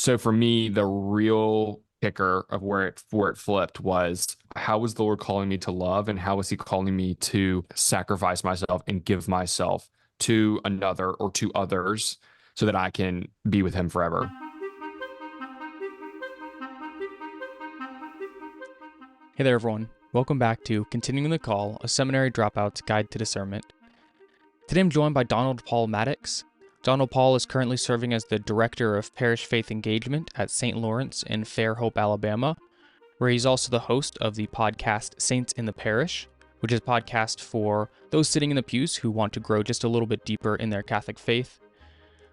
So for me, the real kicker of where it flipped was, how was the Lord calling me to love, and how was He calling me to sacrifice myself and give myself to another or to others so that I can be with Him forever. Hey there, everyone. Welcome back to Continuing the Call, a seminary dropout's guide to discernment. Today I'm joined by Donald Paul Maddox. Donald Paul is currently serving as the Director of Parish Faith Engagement at St. Lawrence in Fairhope, Alabama, where he's also the host of the podcast Saints in the Parish, which is a podcast for those sitting in the pews who want to grow just a little bit deeper in their Catholic faith.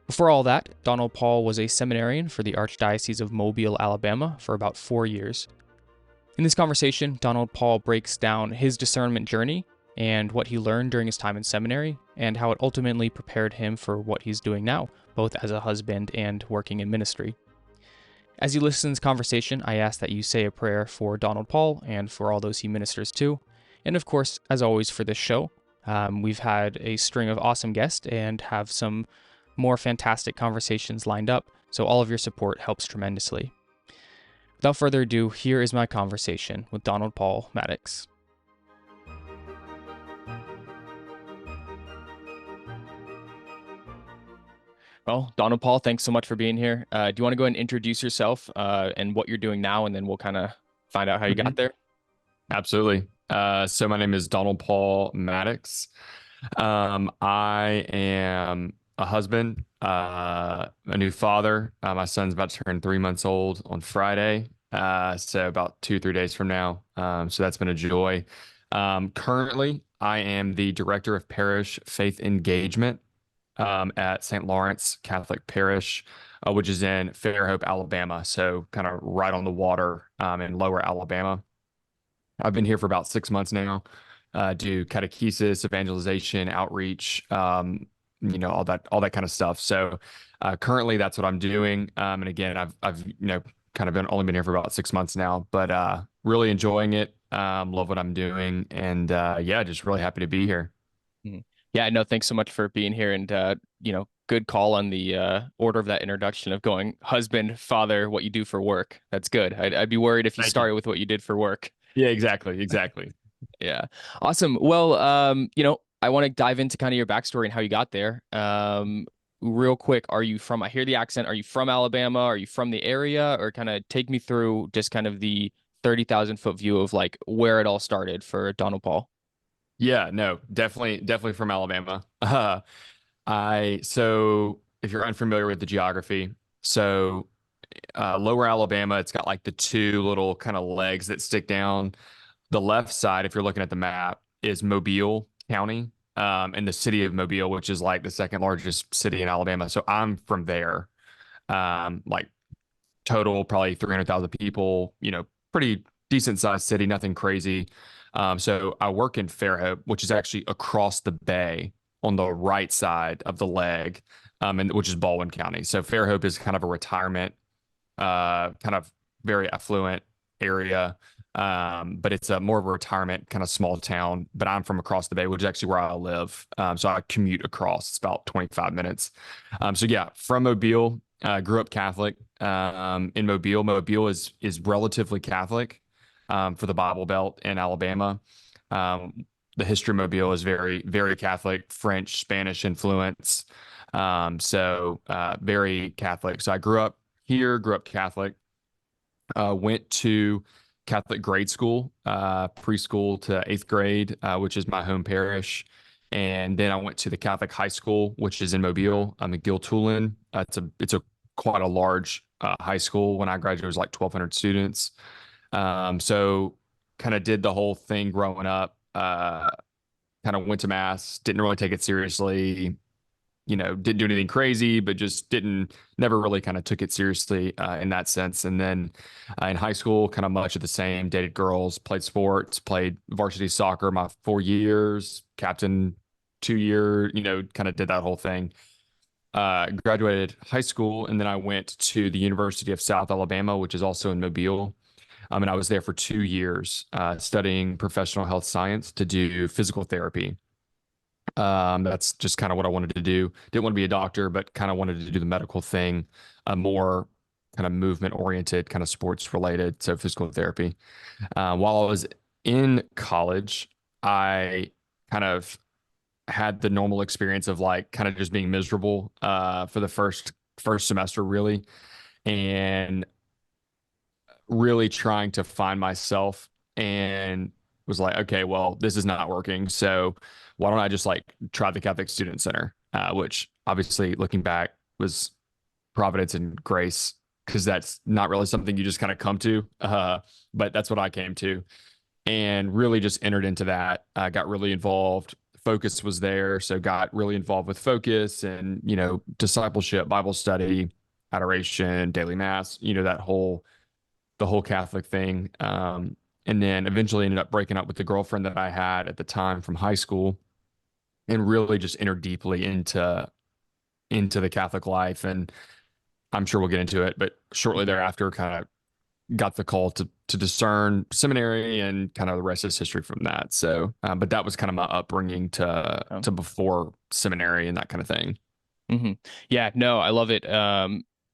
Before all that, Donald Paul was a seminarian for the Archdiocese of Mobile, Alabama, for about 4 years. In this conversation, Donald Paul breaks down his discernment journey and what he learned during his time in seminary, and how it ultimately prepared him for what he's doing now, both as a husband and working in ministry. As you listen to this conversation, I ask that you say a prayer for Donald Paul and for all those he ministers to, and of course, as always for this show, we've had a string of awesome guests and have some more fantastic conversations lined up, so all of your support helps tremendously. Without further ado, here is my conversation with Donald Paul Maddox. Well, Donald Paul, thanks so much for being here. Do you want to go ahead and introduce yourself and what you're doing now, and then we'll kind of find out how you got there? Absolutely. So my name is Donald Paul Maddox. I am a husband, a new father. My son's about to turn 3 months old on Friday. So about 2-3 days from now. So that's been a joy. Currently, I am the Director of Parish Faith Engagement at St. Lawrence Catholic Parish, which is in Fairhope, Alabama. So kind of right on the water in lower Alabama. I've been here for about 6 months now. Do catechesis, evangelization, outreach, all that kind of stuff. So currently that's what I'm doing. And again, I've kind of only been here for about 6 months now, but really enjoying it. Love what I'm doing, and just really happy to be here. Yeah, no, thanks so much for being here, and good call on the order of that introduction of going husband, father, what you do for work. That's good. I'd be worried if you started with what you did for work. Yeah, exactly. Yeah, awesome. Well, I want to dive into kind of your backstory and how you got there. Real quick, I hear the accent, are you from Alabama? Are you from the area? Or kind of take me through just kind of the 30,000-foot view of like where it all started for Donald Paul. Yeah, no, definitely from Alabama. So if you're unfamiliar with the geography, so lower Alabama, it's got like the two little kind of legs that stick down. The left side, if you're looking at the map, is Mobile County, and the city of Mobile, which is like the second largest city in Alabama. So I'm from there. Like total probably 300,000 people, pretty decent sized city, nothing crazy. So I work in Fairhope, which is actually across the bay on the right side of the leg, and which is Baldwin County. So Fairhope is kind of a retirement, kind of very affluent area. But it's a more of a retirement kind of small town, but I'm from across the bay, which is actually where I live. So I commute across. It's about 25 minutes. So yeah, from Mobile, grew up Catholic, in Mobile. Mobile is relatively Catholic, for the Bible Belt in Alabama. The history of Mobile is very, very Catholic, French, Spanish influence. So very Catholic. So I grew up here, grew up Catholic, went to Catholic grade school, preschool to 8th grade, which is my home parish. And then I went to the Catholic high school, which is in Mobile. I'm in Giltulin. It's a quite a large high school. When I graduated, it was like 1,200 students. So kind of did the whole thing growing up, kind of went to mass, didn't really take it seriously, didn't do anything crazy, but just never really kind of took it seriously, in that sense. And then in high school, kind of much of the same, dated girls, played sports, played varsity soccer my 4 years, captain 2 year, kind of did that whole thing. Graduated high school, and then I went to the University of South Alabama, which is also in Mobile. And I was there for 2 years, studying professional health science to do physical therapy. That's just kind of what I wanted to do. Didn't want to be a doctor, but kind of wanted to do the medical thing, more kind of movement oriented, kind of sports related, so physical therapy. While I was in college, I kind of had the normal experience of like kind of just being miserable for the first semester really, and really trying to find myself, and was like, okay, well, this is not working. So why don't I just like try the Catholic Student Center, which obviously looking back was providence and grace, because that's not really something you just kind of come to. But that's what I came to, and really just entered into that. I got really involved. Focus was there. So got really involved with focus and, discipleship, Bible study, adoration, daily mass, the whole Catholic thing. And then eventually ended up breaking up with the girlfriend that I had at the time from high school, and really just entered deeply into the Catholic life. And I'm sure we'll get into it, but shortly thereafter, kind of got the call to discern seminary, and kind of the rest is history from that. So, but that was kind of my upbringing to before seminary and that kind of thing. Mm-hmm. Yeah, no, I love it.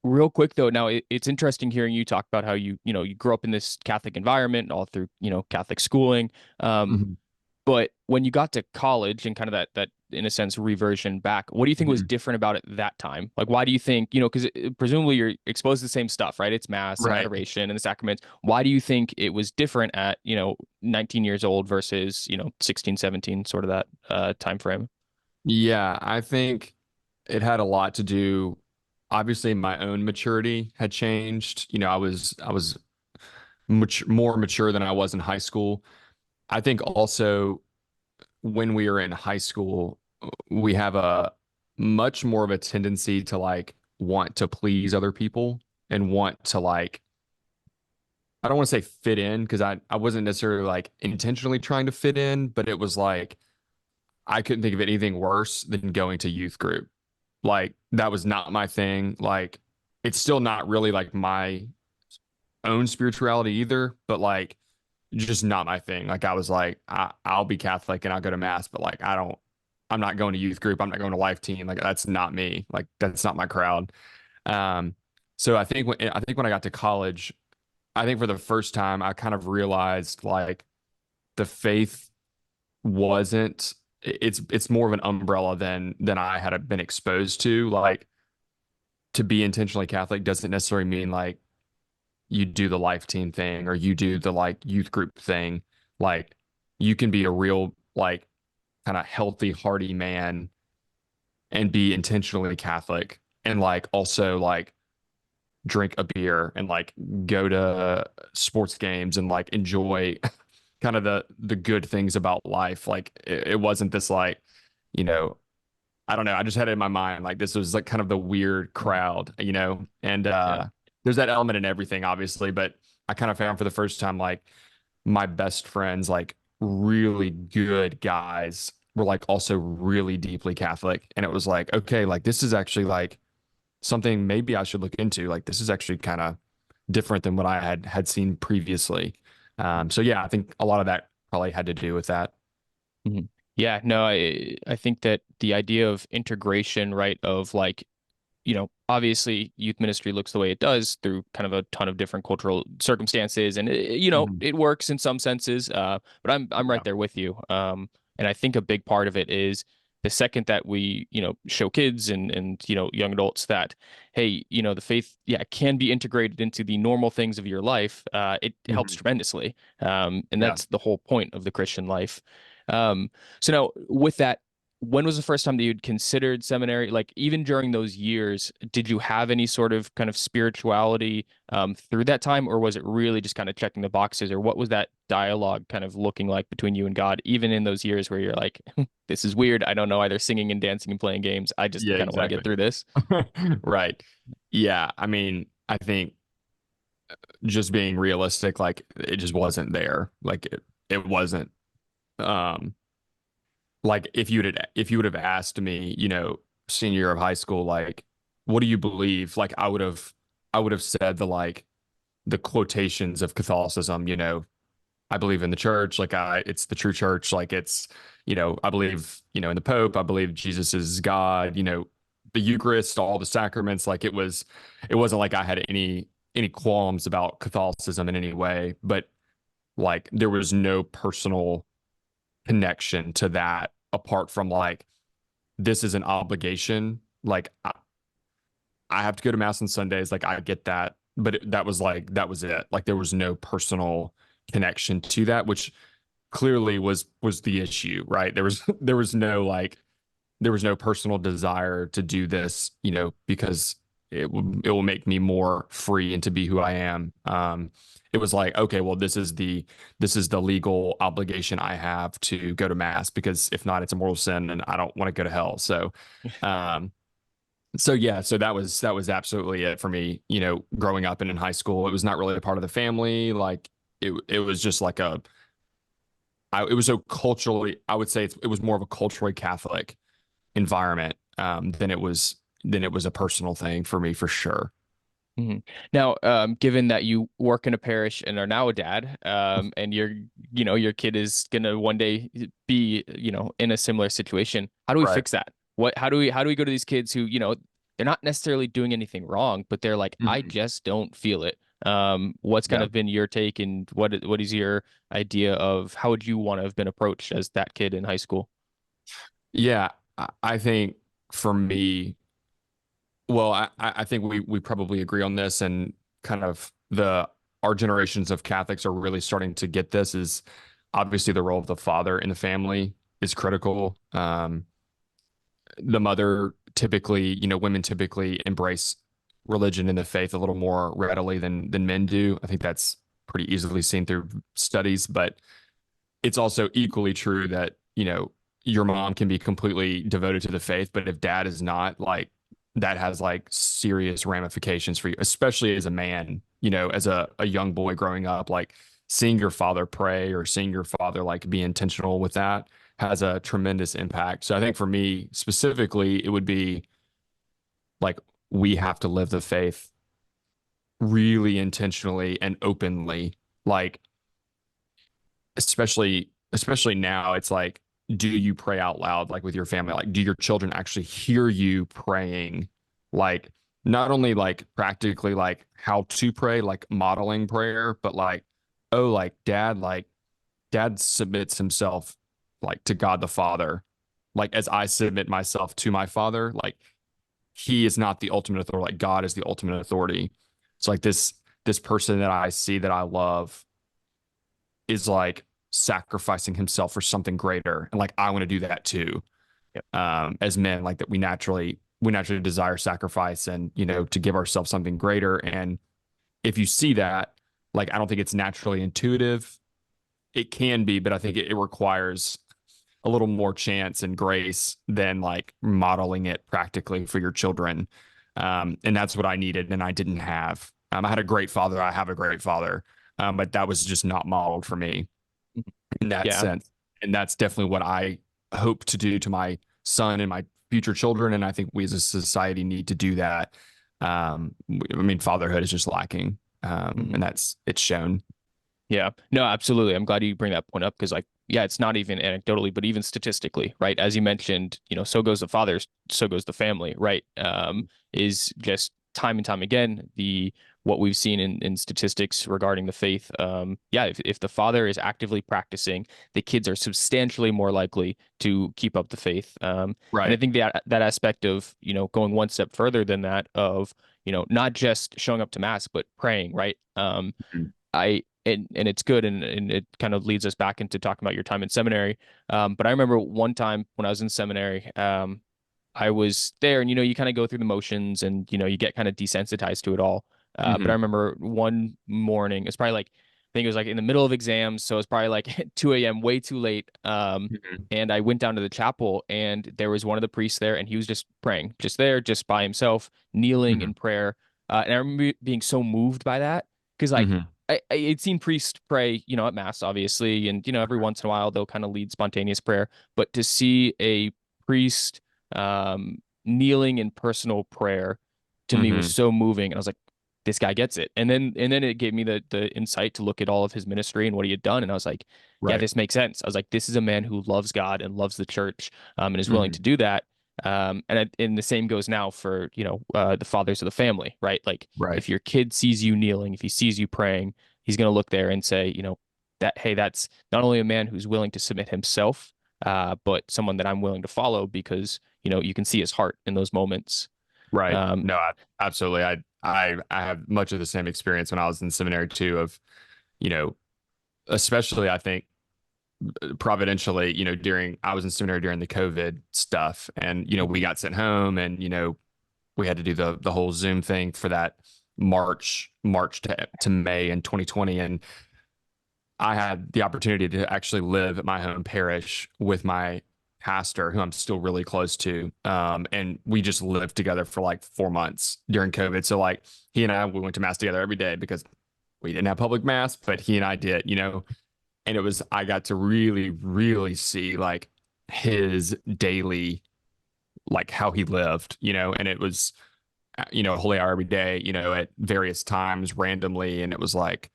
Real quick though, now it's interesting hearing you talk about how you grew up in this Catholic environment all through, Catholic schooling. Mhm. But when you got to college and kind of that in a sense reversion back, what do you think was Mhm. different about it that time? Like, why do you think, because presumably you're exposed to the same stuff, right? It's mass and Right. adoration and the sacraments. Why do you think it was different at, 19 years old versus, 16, 17, sort of that time frame? Yeah, I think it had a lot to do. Obviously, my own maturity had changed. I was more mature than I was in high school. I think also when we are in high school, we have a much more of a tendency to like want to please other people, and want to like, I don't want to say fit in, because I wasn't necessarily like intentionally trying to fit in, but it was like I couldn't think of anything worse than going to youth group. Like that was not my thing. Like it's still not really like my own spirituality either, but like just not my thing. Like I was like, I'll be Catholic and I'll go to mass, but like I'm not going to youth group. I'm not going to life team. Like that's not me. Like that's not my crowd. Um, so I think when I got to college, I think for the first time I kind of realized like the faith wasn't, it's more of an umbrella than I had been exposed to. Like to be intentionally Catholic doesn't necessarily mean like you do the life team thing, or you do the like youth group thing. Like you can be a real like kind of healthy, hearty man and be intentionally Catholic, and like also like drink a beer and like go to sports games and like enjoy kind of the good things about life. Like it wasn't this like, you know, I don't know. I just had it in my mind like this was like kind of the weird crowd, and Yeah. there's that element in everything, obviously, but I kind of found for the first time like my best friends, like really good guys, were like also really deeply Catholic. And it was like, okay, like this is actually like something maybe I should look into. Like this is actually kind of different than what I had seen previously. So yeah, I think a lot of that probably had to do with that. Mhm. Yeah, no, I think that the idea of integration, right, of like, obviously youth ministry looks the way it does through kind of a ton of different cultural circumstances, and Mhm. it works in some senses. But I'm right Yeah. there with you. And I think a big part of it is the second that we, show kids and young adults that, hey, the faith, yeah, can be integrated into the normal things of your life. It helps Mhm. tremendously. And Yeah. that's the whole point of the Christian life. So now with that, when was the first time that you'd considered seminary? Like even during those years, did you have any sort of kind of spirituality through that time, or was it really just kind of checking the boxes, or what was that dialogue kind of looking like between you and God, even in those years where you're like, this is weird. I don't know either singing and dancing and playing games. I just Yeah, kind of want to get exactly. through this. Right. Yeah. I mean, I think just being realistic, like it just wasn't there. Like it wasn't. Um, like if you would have asked me, senior year of high school, like, what do you believe? Like I would have said the quotations of Catholicism, I believe in the church, like it's the true church, like it's, I believe, in the Pope, I believe Jesus is God, the Eucharist, all the sacraments, like it wasn't like I had any any qualms about Catholicism in any way, but like there was no personal connection to that apart from like this is an obligation. Like I have to go to mass on Sundays. Like I get that, but that was like that was it. Like there was no personal connection to that, which clearly was the issue, right? There was no like there was no personal desire to do this, you know, because it will make me more free and to be who I am. It was like, okay, well, this is the legal obligation I have to go to mass because if not, it's a mortal sin and I don't want to go to hell. Um, so yeah, so that was absolutely it for me. You know, growing up and in high school, it was not really a part of the family. Like it was just like it was so culturally, I would say it was more of a culturally Catholic environment than it was a personal thing for me for sure. Mhm. Now, given that you work in a parish and are now a dad, and your kid is gonna one day be, in a similar situation, how do we Right. fix that? How do we go to these kids who, they're not necessarily doing anything wrong, but they're like, I Mhm. just don't feel it. What's kind Yeah. of been your take, and what is your idea of how would you want to have been approached as that kid in high school? Yeah. I think for me, well, I think we probably agree on this and kind of the our generations of Catholics are really starting to get this is obviously the role of the father in the family is critical. The mother typically, you know, women typically embrace religion and the faith a little more readily than men do. I think that's pretty easily seen through studies, but it's also equally true that, you know, your mom can be completely devoted to the faith, but if dad is not, like that has like serious ramifications for you, especially as a man, you know, as a young boy growing up, like seeing your father pray or seeing your father like be intentional with that has a tremendous impact. So I think for me specifically, it would be like we have to live the faith really intentionally and openly. Like especially now it's like do you pray out loud like with your family, like do your children actually hear you praying, like not only like practically like how to pray like modeling prayer, but like oh like dad submits himself like to God the Father, like as I submit myself to my father, like he is not the ultimate authority, like God is the ultimate authority. It's like this person that I see that I love is like sacrificing himself for something greater, and like I want to do that too. Yep. As men, like that we naturally desire sacrifice and, you know, to give ourselves something greater. And if you see that, like I don't think it's naturally intuitive. It can be, but I think it requires a little more chance and grace than like modeling it practically for your children. And that's what I needed and I didn't have. I had a great father. I have a great father. But that was just not modeled for me in that Yeah. sense. And that's definitely what I hope to do to my son and my future children. And I think we as a society need to do that. I mean, fatherhood is just lacking. Mhm. And it's shown. Yeah, no, absolutely. I'm glad you bring that point up because, like, yeah, it's not even anecdotally, but even statistically, right? As you mentioned, so goes the father, so goes the family, right? Is just time and time again the what we've seen in statistics regarding the faith. Yeah, if the father is actively practicing, the kids are substantially more likely to keep up the faith. And I Right. think that aspect of going one step further than that of not just showing up to mass but praying, right? Mhm. And it's good and it kind of leads us back into talking about your time in seminary. But I remember one time when I was in seminary, I was there and you kind of go through the motions and you get kind of desensitized to it all. But I Mhm. remember one morning, it's probably like I think it was like in the middle of exams, so it's probably like 2 a.m., way too late. Mhm. And I went down to the chapel and there was one of the priests there and he was just praying, just there, just by himself, kneeling in Mhm. prayer. And I remember being so moved by that because like Mhm. I had seen priests pray, at mass, obviously, and every once in a while they'll kind of lead spontaneous prayer. But to see a priest kneeling in personal prayer to me was Mhm. so moving, and I was like, this guy gets it. And then it gave me the insight to look at all of his ministry and what he had done, and I was like, yeah, Right. this makes sense. I was like, this is a man who loves God and loves the church, and is willing Mhm. to do that. And the same goes now for, the fathers of the family, right? Like Right. if your kid sees you kneeling, if he sees you praying, he's going to look there and say, that, hey, that's not only a man who's willing to submit himself, but someone that I'm willing to follow because, you can see his heart in those moments. Right. Um, No, absolutely. I have much of the same experience when I was in seminary too of, you know, especially I think providentially, during I was in seminary during the COVID stuff and, we got sent home and, we had to do the whole Zoom thing for that March to May in 2020. And I had the opportunity to actually live at my home parish with my pastor, who I'm still really close to. And we just lived together for like 4 months during COVID. So like he and we went to mass together every day because we didn't have public mass, but he and I did, and I got to really, really see like his daily, like how he lived, and it was, a holy hour every day, at various times randomly. And it was like,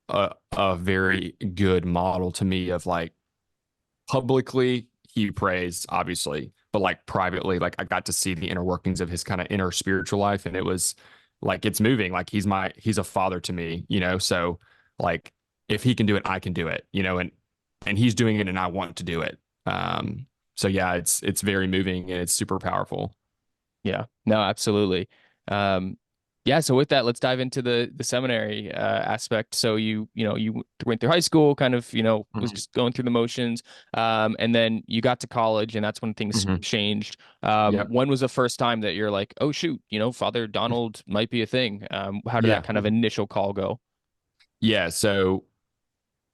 a very good model to me of like publicly he prays obviously, but like privately, like I got to see the inner workings of his kind of inner spiritual life, and it was like it's moving. Like he's a father to me, so like if he can do it, I can do it, and he's doing it and I want to do it. So yeah, it's very moving and it's super powerful. Yeah, no, absolutely. Um, yeah, so with that, let's dive into the seminary aspect. So you went through high school, kind of, was Mhm. just going through the motions, and then you got to college, and that's when things Mhm. changed. Yep. When was the first time that you're like, oh shoot, Father Donald might be a thing? How did that Yeah. kind of initial call go? Yeah. So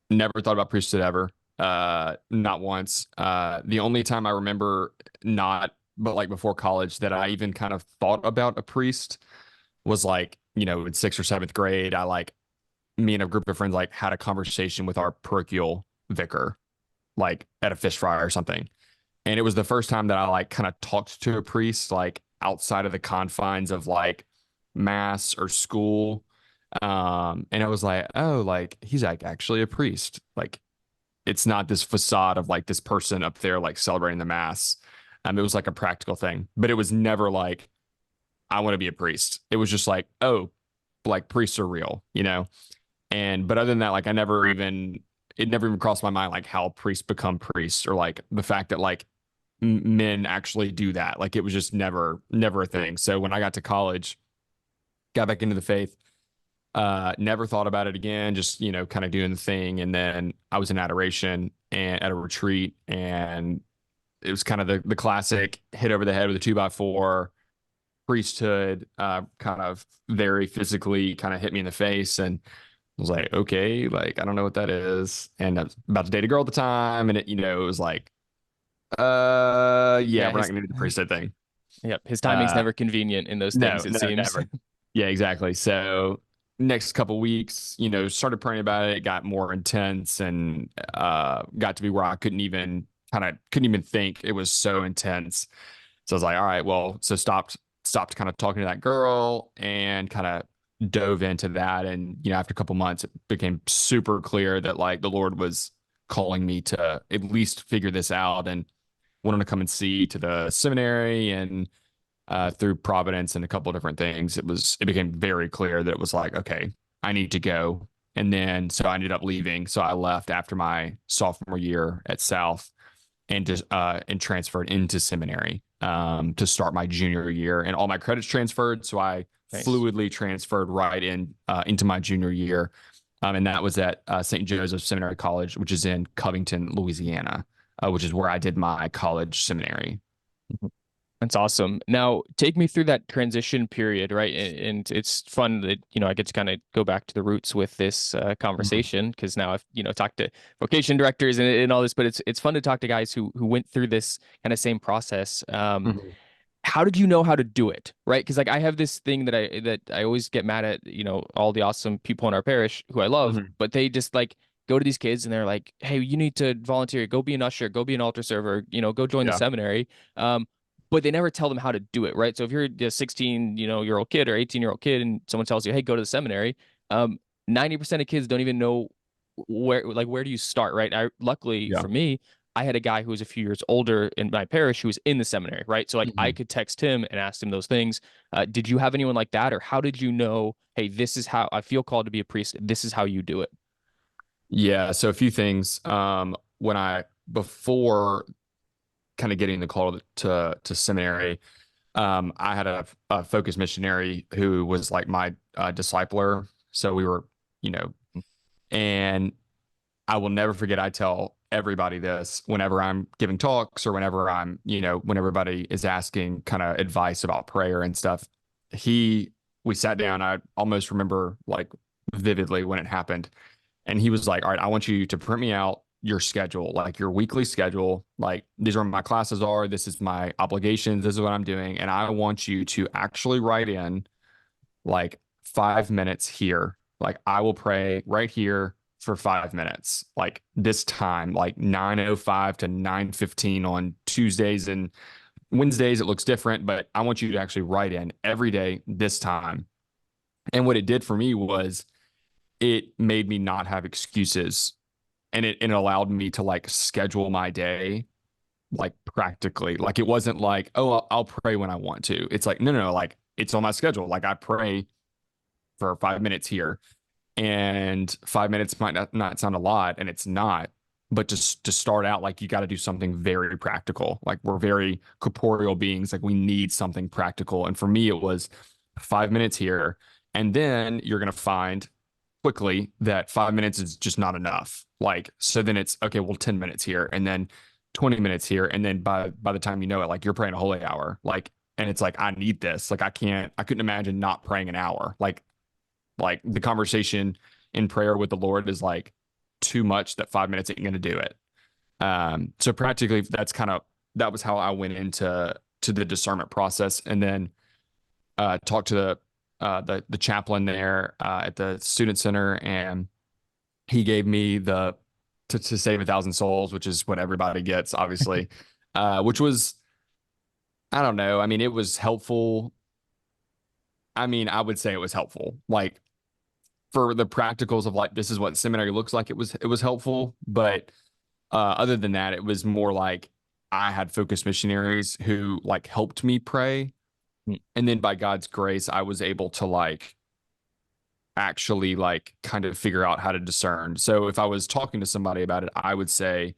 never thought about priesthood ever. Not once. The only time I remember not, but like before college, that I even kind of thought about a priest was like, in sixth or seventh grade. I like me and a group of friends like had a conversation with our parochial vicar, like at a fish fry or something. And it was the first time that I like kind of talked to a priest, like outside of the confines of like mass or school. And I was like, oh, like he's like actually a priest. Like it's not this facade of like this person up there like celebrating the mass. It was like a practical thing, but it was never like I want to be a priest. It was just like, oh, like priests are real, And but other than that, like it never even crossed my mind like how priests become priests or like the fact that like men actually do that. Like it was just never a thing. So when I got to college, got back into the faith, never thought about it again, just, kind of doing the thing. And then I was in adoration and at a retreat, and it was kind of the classic hit over the head with a 2x4 priesthood, kind of very physically kind of hit me in the face. And I was like, okay, like, I don't know what that is. And I was about to date a girl at the time. And it was like, yeah, Yeah, we're not his going to do the priesthood thing. yep, his timing's Uh, never convenient in those no, things, it no, seems. never. Yeah, exactly. So next couple weeks, started praying about it. It got more intense and got to be where I couldn't even think. It was so intense. So I was like, all right, well, so stopped kind of talking to that girl and kind of dove into that. And, after a couple months, it became super clear that like the Lord was calling me to at least figure this out and wanted to come and see to the seminary. And through Providence and a couple of different things, it became very clear that it was like, okay, I need to go. And then so I ended up leaving. So I left after my sophomore year at South and just and transferred into seminary to start my junior year, and all my credits transferred. So I Nice. fluidly transferred right into my junior year, and that was at St. Joseph Seminary College, which is in Covington, Louisiana, which is where I did my college seminary. That's awesome. Now, take me through that transition period, right? And it's fun that, I get to kind of go back to the roots with this Mhm. conversation because now I've, talked to vocation directors and all this, but it's fun to talk to guys who went through this kind of same process. Mhm. How did you know how to do it, right? Because like I have this thing that I always get mad at, all the awesome people in our parish who I love, Mhm. but they just like go to these kids and they're like, "Hey, you need to volunteer, go be an usher, go be an altar server, go join the Yeah. seminary." But they never tell them how to do it, right? So if you're a 16, year old kid or 18-year-old kid and someone tells you, "Hey, go to the seminary," um, 90% of kids don't even know where do you start, right? Luckily Yeah. for me, I had a guy who was a few years older in my parish who was in the seminary, right? So like I Mhm. could text him and ask him those things. Did you have anyone like that, or how did you know, hey, this is how I feel called to be a priest. This is how you do it. Yeah. So a few things. When I before kind of getting the call to seminary, I had a focus missionary who was like my discipler. So we were, you know, and I will never forget. I tell everybody this whenever I'm giving talks or whenever I'm, when everybody is asking kind of advice about prayer and stuff. He, we sat down. I almost remember like vividly when it happened. And he was like, all right, I want you to print me out your schedule, like your weekly schedule. Like, these are my classes are, this is my obligations, this is what I'm doing. And I want you to actually write in like 5 minutes here. Like, I will pray right here for 5 minutes, like this time, like 9:05 to 9:15 on Tuesdays and Wednesdays. It looks different, but I want you to actually write in every day this time. And what it did for me was it made me not have excuses, and it allowed me to like schedule my day like practically. Like, it wasn't like, oh, I'll pray when I want to. It's like, no, like it's on my schedule. Like, I pray for 5 minutes here, and 5 minutes might not sound a lot, and it's not. But just to start out, like, you got to do something very practical. Like, we're very corporeal beings. Like, we need something practical. And for me, it was 5 minutes here. And then you're going to find quickly that 5 minutes is just not enough. Like, so then it's okay, well, 10 minutes here, and then 20 minutes here. And then by the time you know it, like, you're praying a holy hour. Like, and it's like, I need this. Like, I couldn't imagine not praying an hour. Like the conversation in prayer with the Lord is like too much that 5 minutes ain't going to do it. So practically, that was how I went into the discernment process. And then talked to the chaplain there at the student center, and he gave me to save 1,000 souls, which is what everybody gets, obviously, which was, I don't know. I mean, it was helpful. I mean, I would say it was helpful. Like, for the practicals of like, this is what seminary looks like. It was helpful, but other than that, it was more like I had focused missionaries who like helped me pray, Mm. and then by God's grace, I was able to like actually like kind of figure out how to discern. So if I was talking to somebody about it, I would say,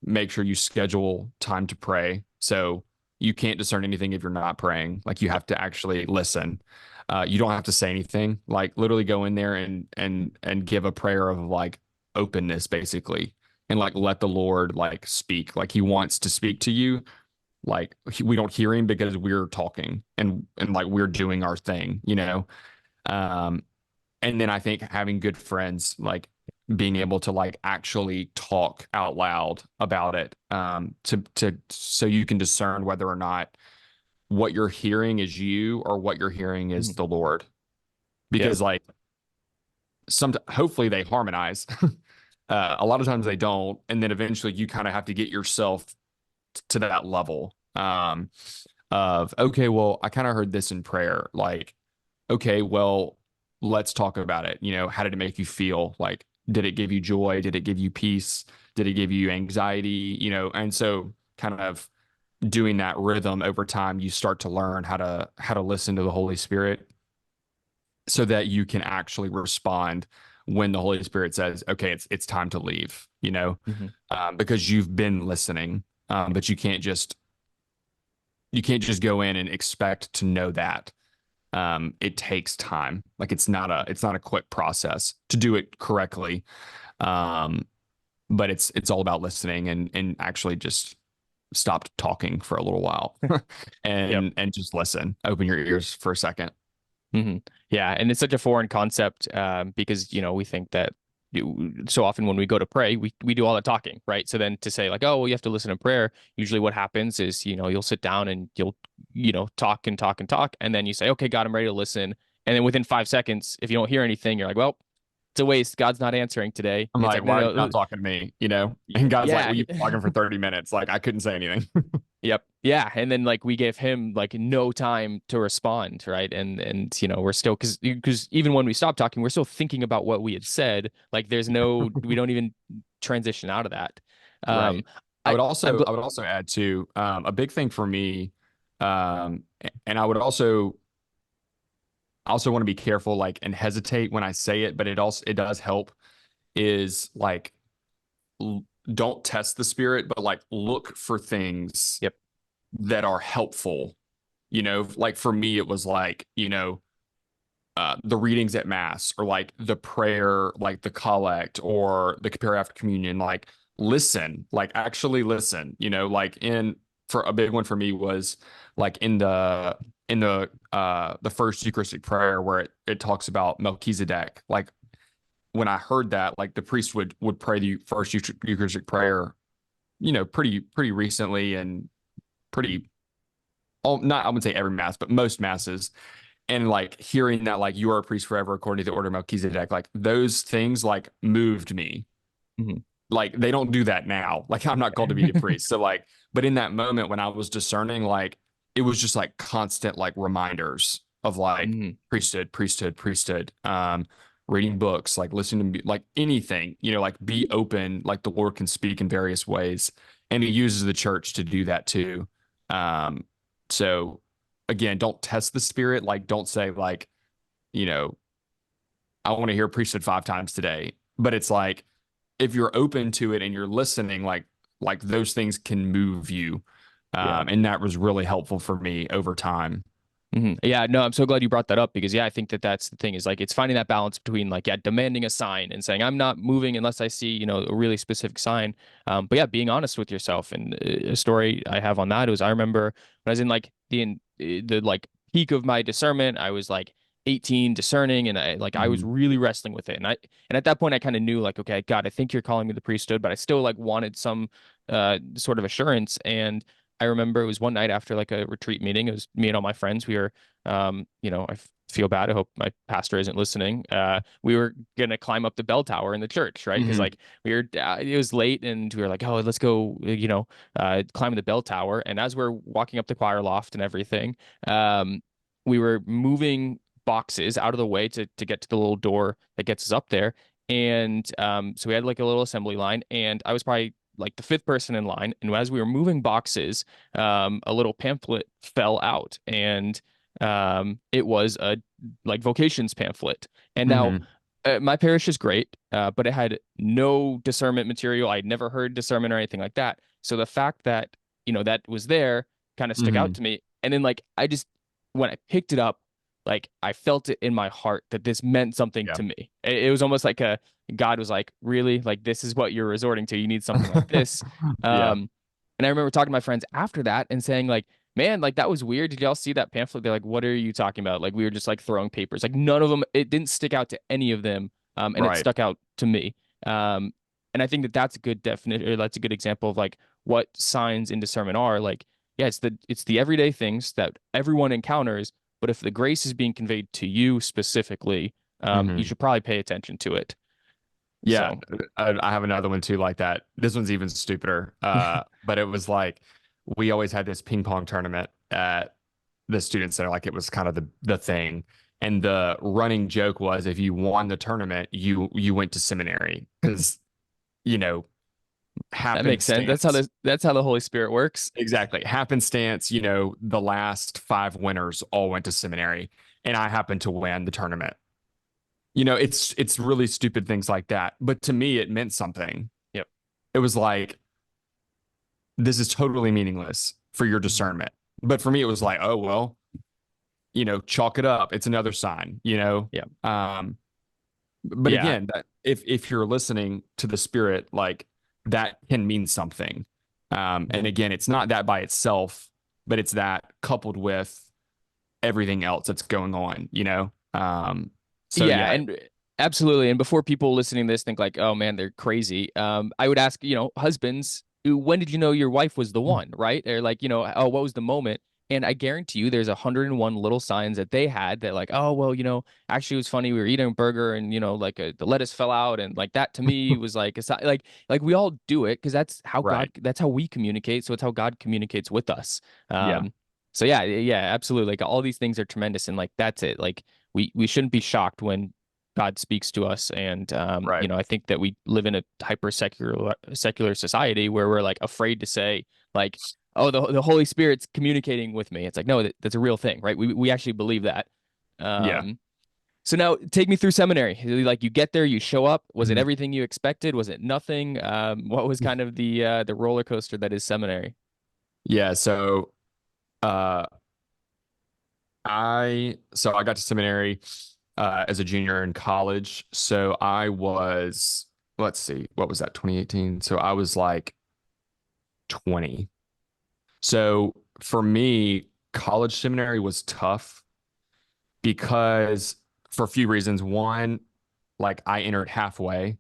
make sure you schedule time to pray. So you can't discern anything if you're not praying. Like, you have to actually listen. You don't have to say anything. Like, literally go in there and give a prayer of like openness, basically, and like let the Lord like speak. Like, He wants to speak to you. Like, we don't hear Him because we're talking and like we're doing our thing, you know. Um, and then I think having good friends, like being able to like actually talk out loud about it, to so you can discern whether or not what you're hearing is you or what you're hearing is Mhm. the Lord. Yep. Because like, hopefully they harmonize. A lot of times they don't, and then eventually you kind of have to get yourself to that level, of, okay, well, I kind of heard this in prayer. Like, okay, well, let's talk about it. How did it make you feel? Like, did it give you joy? Did it give you peace? Did it give you anxiety? And so kind of doing that rhythm over time, you start to learn how to listen to the Holy Spirit so that you can actually respond when the Holy Spirit says, okay, it's time to leave, Mhm. because you've been listening. But you can't just go in and expect to know that. It takes time. Like, it's not a quick process to do it correctly. Um, but it's all about listening and actually just stop talking for a little while Yep. and just listen. Open your ears for a second. Hmm. Yeah, and it's such a foreign concept, because we think that so often when we go to pray, we do all the talking, right? So then to say like, oh, well, you have to listen to prayer. Usually, what happens is you'll sit down and you'll talk and talk and talk, and then you say, okay, God, I'm ready to listen. And then within 5 seconds, if you don't hear anything, you're like, well, it's a waste. God's not answering today. I'm And it's like, like, no, why are you no, not talking to me? And God's like, yeah. well, you've been talking for 30 minutes. Like, I couldn't say anything. Yep. Yeah. And then like we gave him like no time to respond, right? And we're still because even when we stopped talking, we're still thinking about what we had said. Like we don't even transition out of that. Um, Right. I I'm I would also add too, a big thing for me, and I would also want to be careful, like, and hesitate when I say it, but it does help, is like, don't test the spirit, but like look for things yep. that are helpful. Like for me, it was like, the readings at mass, or like the prayer, like the collect or the prayer after communion. Like, listen, like actually listen. Like, in for a big one for me was like in the first Eucharistic prayer, where it talks about Melchizedek. Like, when I heard that, like the priest would pray the first Eucharistic prayer, pretty recently, and pretty, not, I wouldn't say every mass, but most masses. And like hearing that, like, you are a priest forever according to the order of Melchizedek, like those things like moved me. Mhm. Like, they don't do that now. Like, I'm not called to be a priest. So like, but in that moment when I was discerning, like, it was just like constant like reminders of like Mhm. priesthood, priesthood, priesthood. Reading books, like listening to, like, anything, like be open, like the Lord can speak in various ways, and He uses the church to do that too. Um, so again, don't test the spirit. Like, don't say like, you know, I want to hear priesthood 5 times today. But it's like, if you're open to it and you're listening, like those things can move you. Yeah. And that was really helpful for me over time. Yeah, no, I'm so glad you brought that up because yeah, I think that that's the thing is like it's finding that balance between like demanding a sign and saying I'm not moving unless I see a really specific sign. But yeah, being honest with yourself. And a story I have on that was I remember when I was in like the like peak of my discernment, I was like 18 discerning, and I was Mm-hmm. really wrestling with it. And at that point I kind of knew like, okay, God, I think you're calling me the priesthood, but I still like wanted some sort of assurance. And I remember it was one night after like a retreat meeting. It was me and all my friends. We were, feel bad. I hope my pastor isn't listening. We were gonna climb up the bell tower in the church, right? Because Mm-hmm. like it was late, and we were like, oh, let's go, climb the bell tower. And as we're walking up the choir loft and everything, we were moving boxes out of the way to get to the little door that gets us up there. And so we had like a little assembly line, and I was probably like the fifth person in line. And as we were moving boxes, a little pamphlet fell out, and it was a like vocations pamphlet. And now Mm-hmm. my parish is great, but it had no discernment material. I'd never heard discernment or anything like that. So the fact that that was there kind of stuck out Mm-hmm. to me. And then like I just when I picked it up, like I felt it in my heart that this meant something Yeah. to me. It was almost like a God was like, really, like this is what you're resorting to. You need something like this. Yeah. And I remember talking to my friends after that and saying like, man, like that was weird. Did y'all see that pamphlet? They're like, what are you talking about? Like we were just like throwing papers. Like none of them, it didn't stick out to any of them. And it Right. stuck out to me. And I think that that's a good definition, or that's a good example of like what signs in discernment are. Like, yeah, it's the everyday things that everyone encounters, but if the grace is being conveyed to you specifically, you Mm-hmm. should probably pay attention to it. Yeah, So, I have another one too like that. This one's even stupider. But it was like, we always had this ping pong tournament at the student center. Like, it was kind of the thing. And the running joke was, if you won the tournament, you went to seminary, because, you know, that makes sense. That's how happenstance. the Holy Spirit works. Exactly. Happenstance, the last 5 winners all went to seminary, and I happened to win the tournament. It's really stupid things like that. But to me, it meant something. Yep. It was like, this is totally meaningless for your Mhm. discernment. But for me, it was like, oh, well, chalk it up. It's another sign. Yeah. But Yeah. again, that if you're listening to the spirit, like, that can mean something. And Mhm. again, it's not that by itself, but it's that coupled with everything else that's going on. So Yeah, yeah. and absolutely. And before people listening to this think like, oh man, they're crazy. I would ask, husbands, when did you know your wife was the one, right? Or like, oh, what was the moment? And I guarantee you there's 101 little signs that they had that like, oh, well, actually it was funny. We were eating a burger and, like the lettuce fell out. And like that to me was like, like we all do it because Right. that's how we communicate. So it's how God communicates with us. Yeah. So yeah, absolutely. Like all these things are tremendous. And like, that's it. Like we shouldn't be shocked when God speaks to us. And, Right. I think that we live in a hyper secular society where we're like afraid to say, like, oh, the Holy Spirit's communicating with me. It's like, no, that's a real thing, right? We actually believe that. Yeah. Um, so now take me through seminary. Like you get there, you show up. Was it Mhm. everything you expected? Was it nothing? What was kind of the roller coaster that is seminary? Yeah. So, uh, I got to seminary as a junior in college. So I was, let's see, what was that, 2018? So I was like 20. So for me, college seminary was tough because for a few reasons. One, like I entered halfway.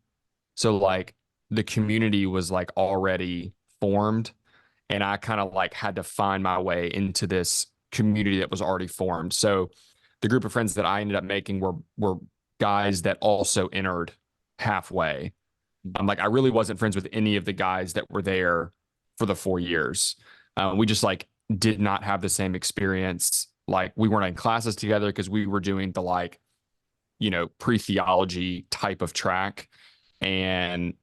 So like the community was like already formed, and I kind of like had to find my way into this community that was already formed. So the group of friends that I ended up making were guys that also entered halfway. I'm like I really wasn't friends with any of the guys that were there for the 4 years. We just like did not have the same experience. Like we weren't in classes together because we were doing the like pre-theology type of track, and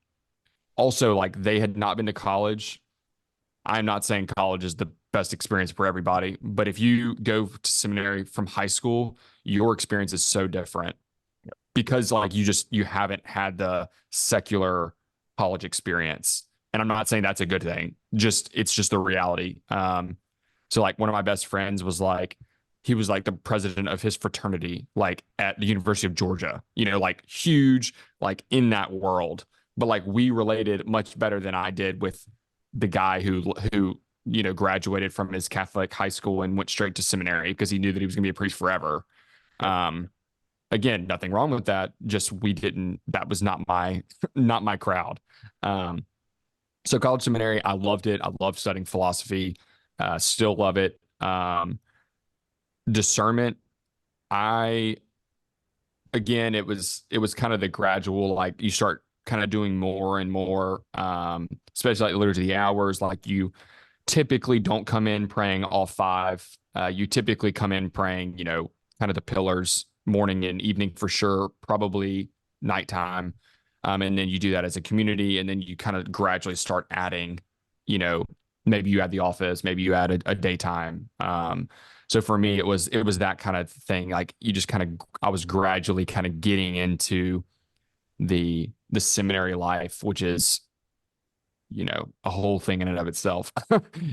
also like they had not been to college. I'm not saying college is the best experience for everybody, but if you go to seminary from high school, your experience is so different because like you haven't had the secular college experience. And I'm not saying that's a good thing. Just it's just the reality. So like one of my best friends was like he was like the president of his fraternity, like at the University of Georgia, like huge, like in that world. But like we related much better than I did with the guy who graduated from his Catholic high school and went straight to seminary because he knew that he was going to be a priest forever. Um, Again, nothing wrong with that. Just we didn't. That was not my not my crowd. Um, so college seminary, I loved it. I loved studying philosophy. Still love it. Discernment, I again, it was kind of the gradual, like you start kind of doing more and more, especially like liturgy of the hours. Like you typically don't come in praying all five. You typically come in praying, kind of the pillars, morning and evening for sure, probably nighttime. And then you do that as a community, and then you kind of gradually start adding, you know, maybe you add the office, maybe you add a daytime. So for me, it was that kind of thing. Like you just kind of, I was gradually kind of getting into the seminary life, which is a whole thing in and of itself.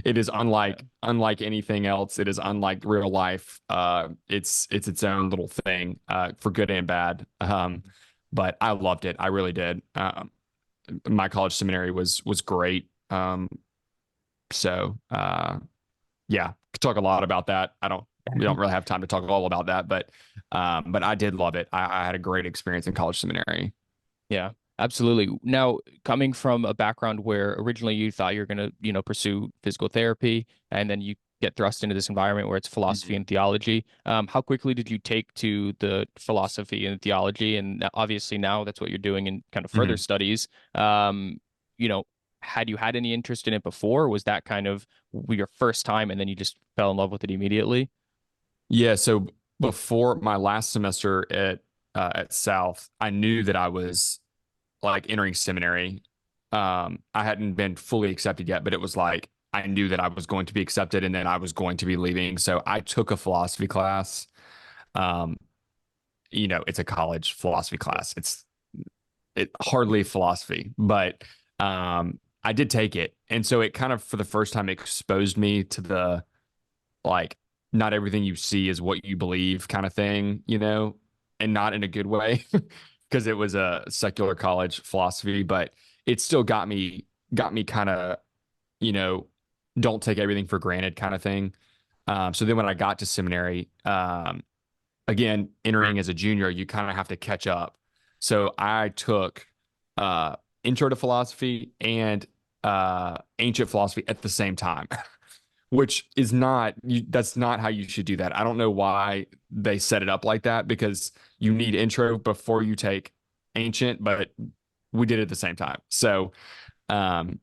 It is unlike anything else. It is unlike real life. It's its own little thing, for good and bad. But I loved it. I really did. My college seminary was great. Yeah, could talk a lot about that. We don't really have time to talk all about that, but I did love it. I had a great experience in college seminary. Yeah, absolutely. Now, coming from a background where originally you thought you're going to, pursue physical therapy, and then you get thrust into this environment where it's philosophy Mhm. and theology, how quickly did you take to the philosophy and theology? And obviously now that's what you're doing in kind of further Mhm. studies. You know, had you had any interest in it before? Was that kind of your first time and then you just fell in love with it immediately? Yeah, so before my last semester at South, I knew that I was like entering seminary. I hadn't been fully accepted yet, but it was like I knew that I was going to be accepted and then I was going to be leaving. So I took a philosophy class. Um, it's a college philosophy class. It hardly philosophy, but I did take it. And so it kind of for the first time exposed me to the like not everything you see is what you believe kind of thing, and not in a good way because it was a secular college philosophy, but it still got me kind of, you know, don't take everything for granted kind of thing. So then when I got to seminary, again, entering as a junior, you kind of have to catch up. So I took uh, intro to philosophy and ancient philosophy at the same time, which is that's not how you should do that. I don't know why they set it up like that because you need intro before you take ancient, but we did it at the same time. So um,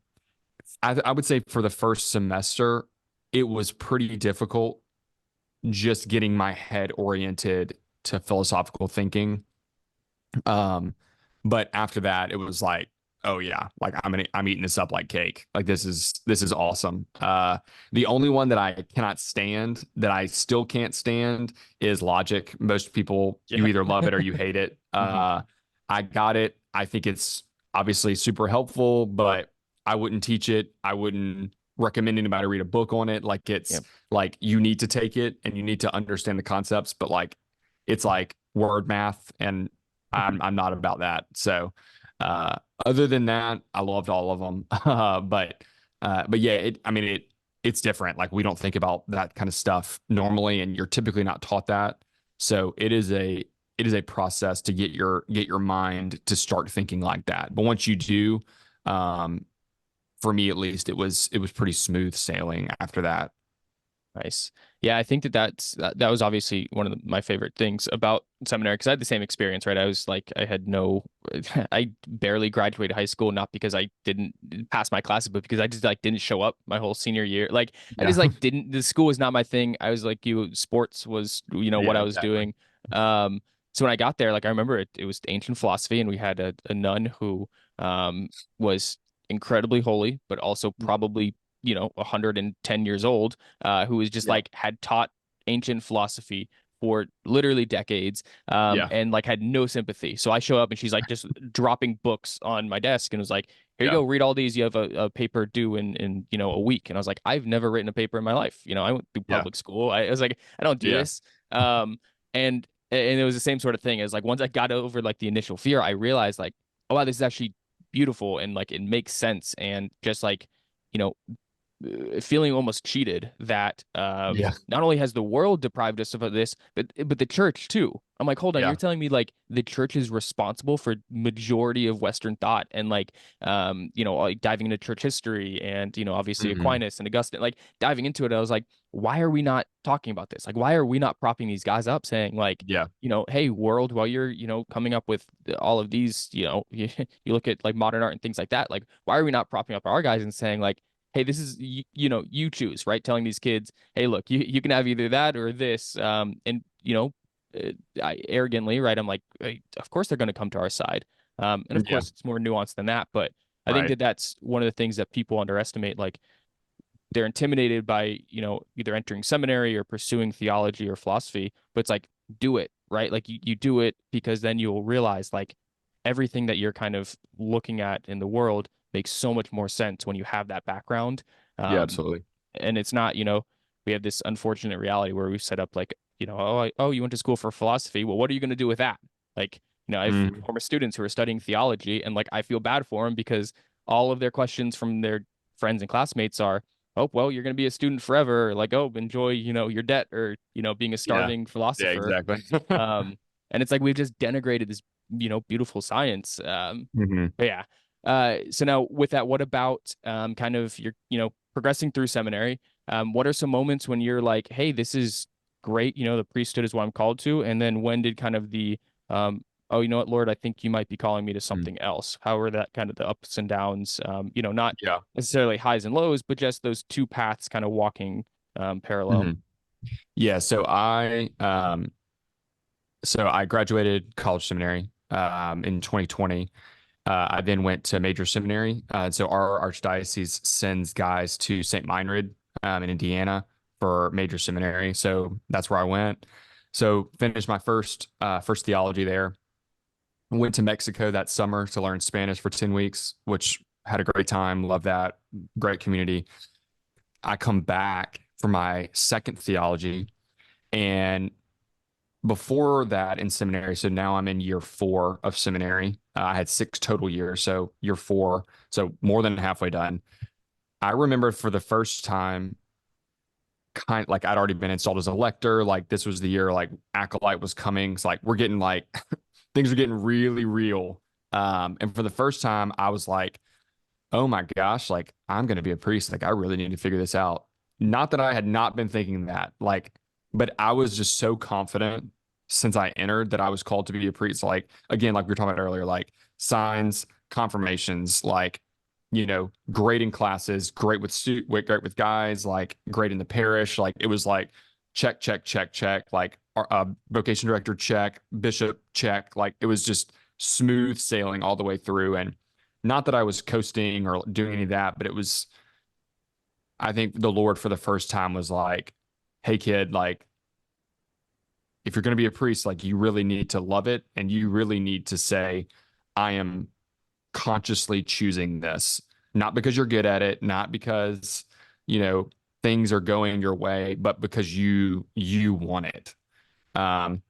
I would say for the first semester, it was pretty difficult just getting my head oriented to philosophical thinking. Um, but after that, it was like, oh yeah, like I'm eating this up like cake. Like this is awesome. The only one that I cannot stand, that I still can't stand, is logic. Most people, you Yeah. either love it or you hate it. Hmm. I got it. I think it's obviously super helpful, but I wouldn't teach it. I wouldn't recommend anybody read a book on it. Like it's Yep. like you need to take it and you need to understand the concepts, but like it's like word math, and Hmm. I'm not about that. So uh, other than that, I loved all of them. But yeah, it's different. Like we don't think about that kind of stuff normally, and you're typically not taught that. So it is a process to get your mind to start thinking like that. But once you do, um, for me at least, it was pretty smooth sailing after that. Nice. Yeah, I think that was obviously one of my favorite things about seminary because I had the same experience, right? I was like, I had no, I barely graduated high school, not because I didn't pass my classes, but because I just like didn't show up my whole senior year. Like, I Yeah. just like didn't. The school was not my thing. I was like you, sports was what Yeah, I was exactly. doing. Um, so when I got there, like I remember it was ancient philosophy, and we had a nun who was incredibly holy, but also probably 110 years old, who was just Yeah. like had taught ancient philosophy for literally decades, Yeah. and like had no sympathy. So I show up and she's like just dropping books on my desk and was like, "Here you Yeah. go, read all these. You have a paper due in a week." And I was like, "I've never written a paper in my life. I went through Yeah. public school. I was like, I don't do Yeah. this." And it was the same sort of thing as like once I got over like the initial fear, I realized like, oh wow, this is actually beautiful and like it makes sense and just like you know feeling almost cheated that Yeah. not only has the world deprived us of this, but the church too. I'm like, hold on, you're Yeah. telling me like the church is responsible for majority of Western thought and like like diving into church history and obviously Hmm. Aquinas and Augustine, like diving into it, I was like, why are we not talking about this? Like, why are we not propping these guys up, saying like, Yeah. hey, world, while you're coming up with all of these, you look at like modern art and things like that, like, why are we not propping up our guys and saying like, hey, this is you choose, right? Telling these kids, hey, look, you can have either that or this, and I arrogantly, right? I'm like, hey, of course they're going to come to our side, and of Yeah. course it's more nuanced than that, but I think Right. that that's one of the things that people underestimate. Like they're intimidated by either entering seminary or pursuing theology or philosophy, but it's like do it, right? Like you do it because then you'll realize like everything that you're kind of looking at in the world makes so much more sense when you have that background. Yeah, Um, absolutely. and it's not, we have this unfortunate reality where we've set up like, oh, you went to school for philosophy. Well, what are you going to do with that? Like, I have Mm. former students who are studying theology, and like I feel bad for them because all of their questions from their friends and classmates are, oh, well, you're going to be a student forever. Or like, oh, enjoy, your debt, or, being a Yeah. starving Yeah, philosopher. exactly. Um, and it's like we've just denigrated this, beautiful science. Hmm. But yeah. So now with that, what about kind of your, progressing through seminary? What are some moments when you're like, hey, this is great, the priesthood is what I'm called to, and then when did kind of the oh, you know what, Lord, I think you might be calling me to something else. How are that kind of the ups and downs? Not Yeah. necessarily highs and lows, but just those two paths kind of walking parallel. Hmm. Yeah. So I graduated college seminary in 2020. I then went to major seminary. So our archdiocese sends guys to St. Meinrad in Indiana for major seminary. So that's where I went. So finished my first theology there. Went to Mexico that summer to learn Spanish for 10 weeks, which had a great time. Love that. Great community. I come back for my second theology. And before that in seminary, so now I'm in year 4 of seminary. I had 6 total years, so year 4, so more than halfway done. I remember for the first time, kind like I'd already been installed as a lector. Like this was the year like acolyte was coming. It's like we're getting like things are getting really real. And for the first time, I was like, oh my gosh, like I'm going to be a priest. Like I really need to figure this out. Not that I had not been thinking that, like, but I was just so confident since I entered that I was called to be a priest. Like, again, like we were talking about earlier, like signs, confirmations, like, great in classes, great with guys, like great in the parish. Like it was like check, check, check, check, like vocation director check, bishop check. Like it was just smooth sailing all the way through. And not that I was coasting or doing any of that, but it was, I think the Lord for the first time was like, hey, kid, like, if you're going to be a priest, like, you really need to love it. And you really need to say, I am consciously choosing this, not because you're good at it, not because, you know, things are going your way, but because you want it. Um,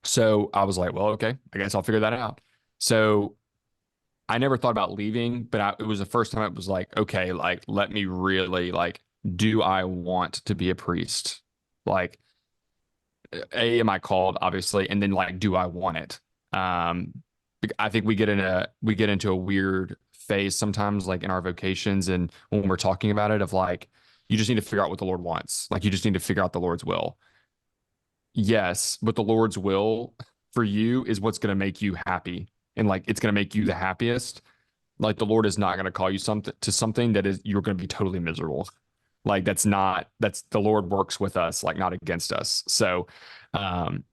so I was like, well, okay, I guess I'll figure that out. So I never thought about leaving, but it was the first time it was like, okay, like, let me really, like, do I want to be a priest? Like, A, am I called, obviously, and then, like, do I want it? Um, I think we get into a weird phase sometimes, like in our vocations and when we're talking about it, of like, you just need to figure out what the Lord wants. Like, you just need to figure out the Lord's will. Yes, but the Lord's will for you is what's going to make you happy, and like, it's going to make you the happiest. Like, the Lord is not going to call you something that is you're going to be totally miserable. Like, that's the Lord works with us, like, not against us. Um,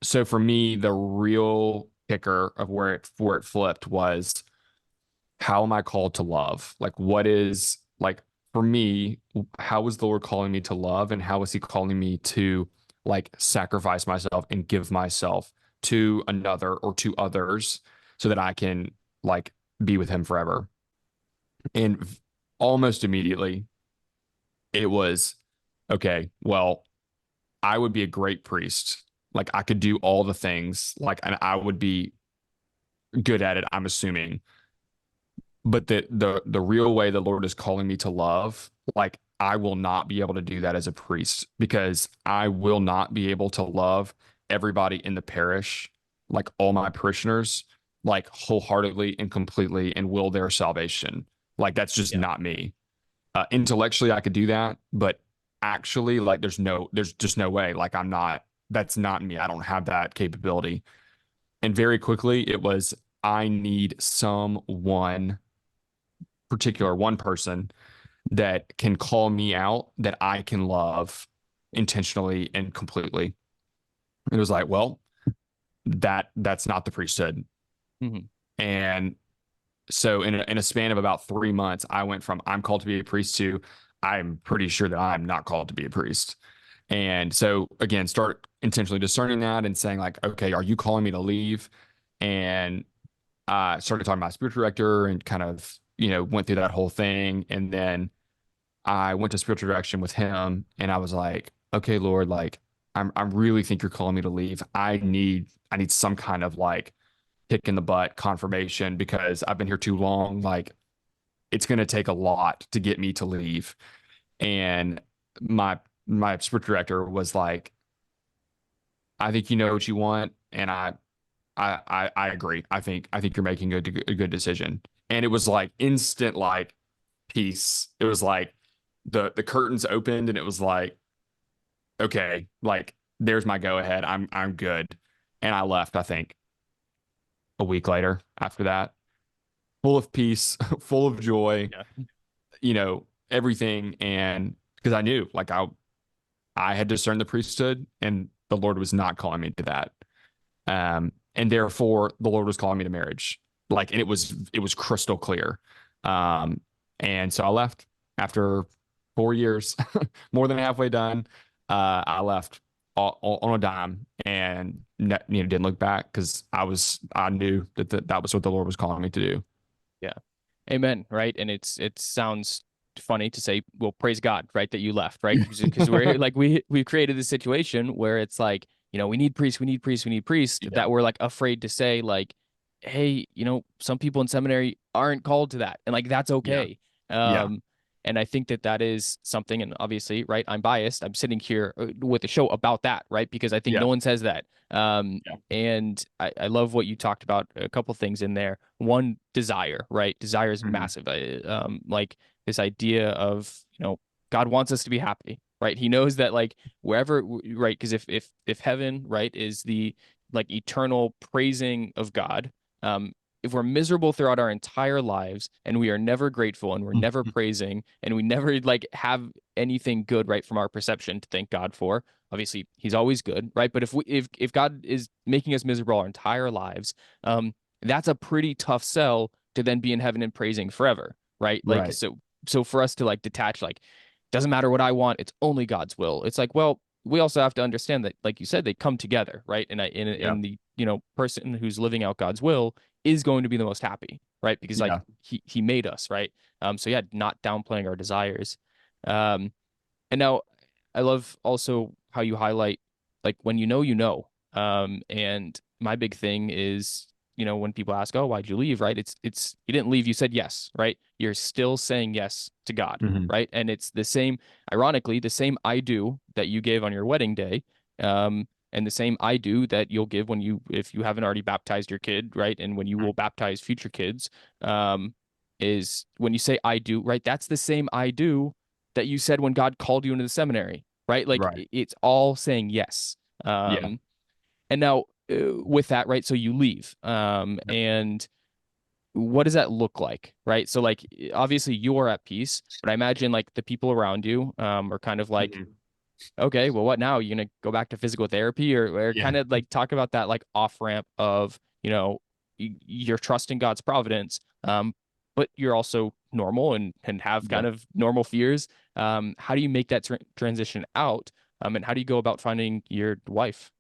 so for me, the real kicker of where it flipped was, how am I called to love? Like, what is, like, for me, how is the Lord calling me to love, and how is He calling me to, like, sacrifice myself and give myself to another or to others so that I can, like, be with Him forever? And almost immediately, it was, okay, well, I would be a great priest. Like, I could do all the things, like, and I would be good at it, I'm assuming. But the real way the Lord is calling me to love, like, I will not be able to do that as a priest, because I will not be able to love everybody in the parish, like all my parishioners, like, wholeheartedly and completely, and will their salvation. Like, that's just Yeah. not me. Intellectually, I could do that, but actually, like, there's just no way. Like, that's not me. I don't have that capability. And very quickly, it was, I need one person that can call me out, that I can love intentionally and completely. It was like, well, that's not the priesthood. Hmm. And so in a span of about 3 months, I went from, I'm called to be a priest, to, I'm pretty sure that I'm not called to be a priest. And so again, start intentionally discerning that and saying, like, okay, are you calling me to leave? And started talking to my spiritual director, and kind of, went through that whole thing. And then I went to spiritual direction with him, and I was like, okay, Lord, like, I really think you're calling me to leave. I need some kind of, like, kick in the butt confirmation, because I've been here too long. Like, it's going to take a lot to get me to leave. And my spiritual director was like, I think you know what you want, and I agree. I think you're making a good decision. And it was like instant, like, peace. It was like the curtains opened, and it was like, okay, like, there's my go ahead. I'm good. And I left, I think, a week later after that, full of peace, full of joy, Yeah. everything. And because I knew, like, I had discerned the priesthood, and the Lord was not calling me to that. And therefore the Lord was calling me to marriage. Like, and it was crystal clear. Um, and so I left after 4 years, more than halfway done. I left on a dime, and didn't look back, because I knew that was what the Lord was calling me to do. Yeah. Amen. Right. And it sounds funny to say, well, praise God, right, that you left, right? Because we're like, we've created this situation where it's like, we need priests, we need priests, we need priests, Yeah. that we're like afraid to say, like, hey, some people in seminary aren't called to that, and like, that's Yeah. okay. Yeah. And I think that is something, and obviously, right, I'm biased. I'm sitting here with a show about that, right? Because I think Yeah. no one says that. Yeah. And I love what you talked about, a couple things in there. One, desire, right? Desire is Mhm. massive. Like this idea of, God wants us to be happy, right? He knows that, like, wherever, right? Because if heaven, right, is the, like, eternal praising of God, if we're miserable throughout our entire lives and we are never grateful and we're never praising and we never like have anything good, right, from our perception to thank God for, obviously he's always good, right? But if God is making us miserable our entire lives, that's a pretty tough sell to then be in heaven and praising forever, right? Like Right. so for us to like detach, like, doesn't matter what I want, it's only God's will. It's like, well, we also have to understand that, like you said, they come together, right? And Yeah. in the person who's living out God's will is going to be the most happy, right? Because like Yeah. he made us, right? So yeah, not downplaying our desires. Um, and now I love also how you highlight like when you know. And my big thing is, when people ask, "Oh, why'd you leave?" Right? It's you didn't leave, you said yes, right? You're still saying yes to God, Hmm. right? And it's the same, ironically, the same I do that you gave on your wedding day. And the same I do that you'll give if you haven't already baptized your kid, right? And when you will baptize future kids, is when you say I do, right? That's the same I do that you said when God called you into the seminary, right? Like Right. it's all saying yes. Yeah. And now with that, right? So you leave, Yep. and what does that look like, right? So like obviously you're at peace, but I imagine like the people around you, are kind of like, Mhm. okay, well, what now? You're gonna go back to physical therapy, or Yeah. kind of like talk about that like off ramp of you're trusting God's providence, but you're also normal and have kind Yep. of normal fears. How do you make that transition out? And how do you go about finding your wife?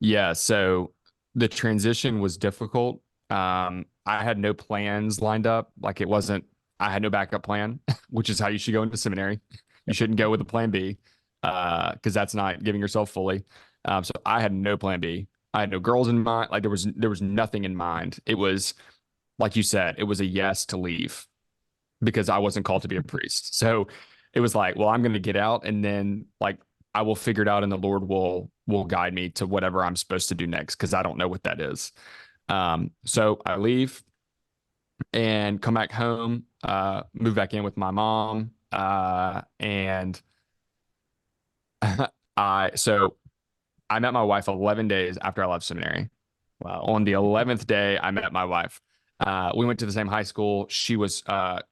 Yeah. So the transition was difficult. I had no plans lined up. Like it wasn't, I had no backup plan, which is how you should go into seminary. You shouldn't go with a plan B, because that's not giving yourself fully. So I had no plan B. I had no girls in mind. Like there was nothing in mind. It was, like you said, it was a yes to leave because I wasn't called to be a priest. So it was like, well, I'm going to get out and then like I will figure it out and the Lord will guide me to whatever I'm supposed to do next because I don't know what that is. So I leave and come back home, move back in with my mom, and so I met my wife 11 days after I left seminary. Wow. On the 11th day, I met my wife. We went to the same high school. She was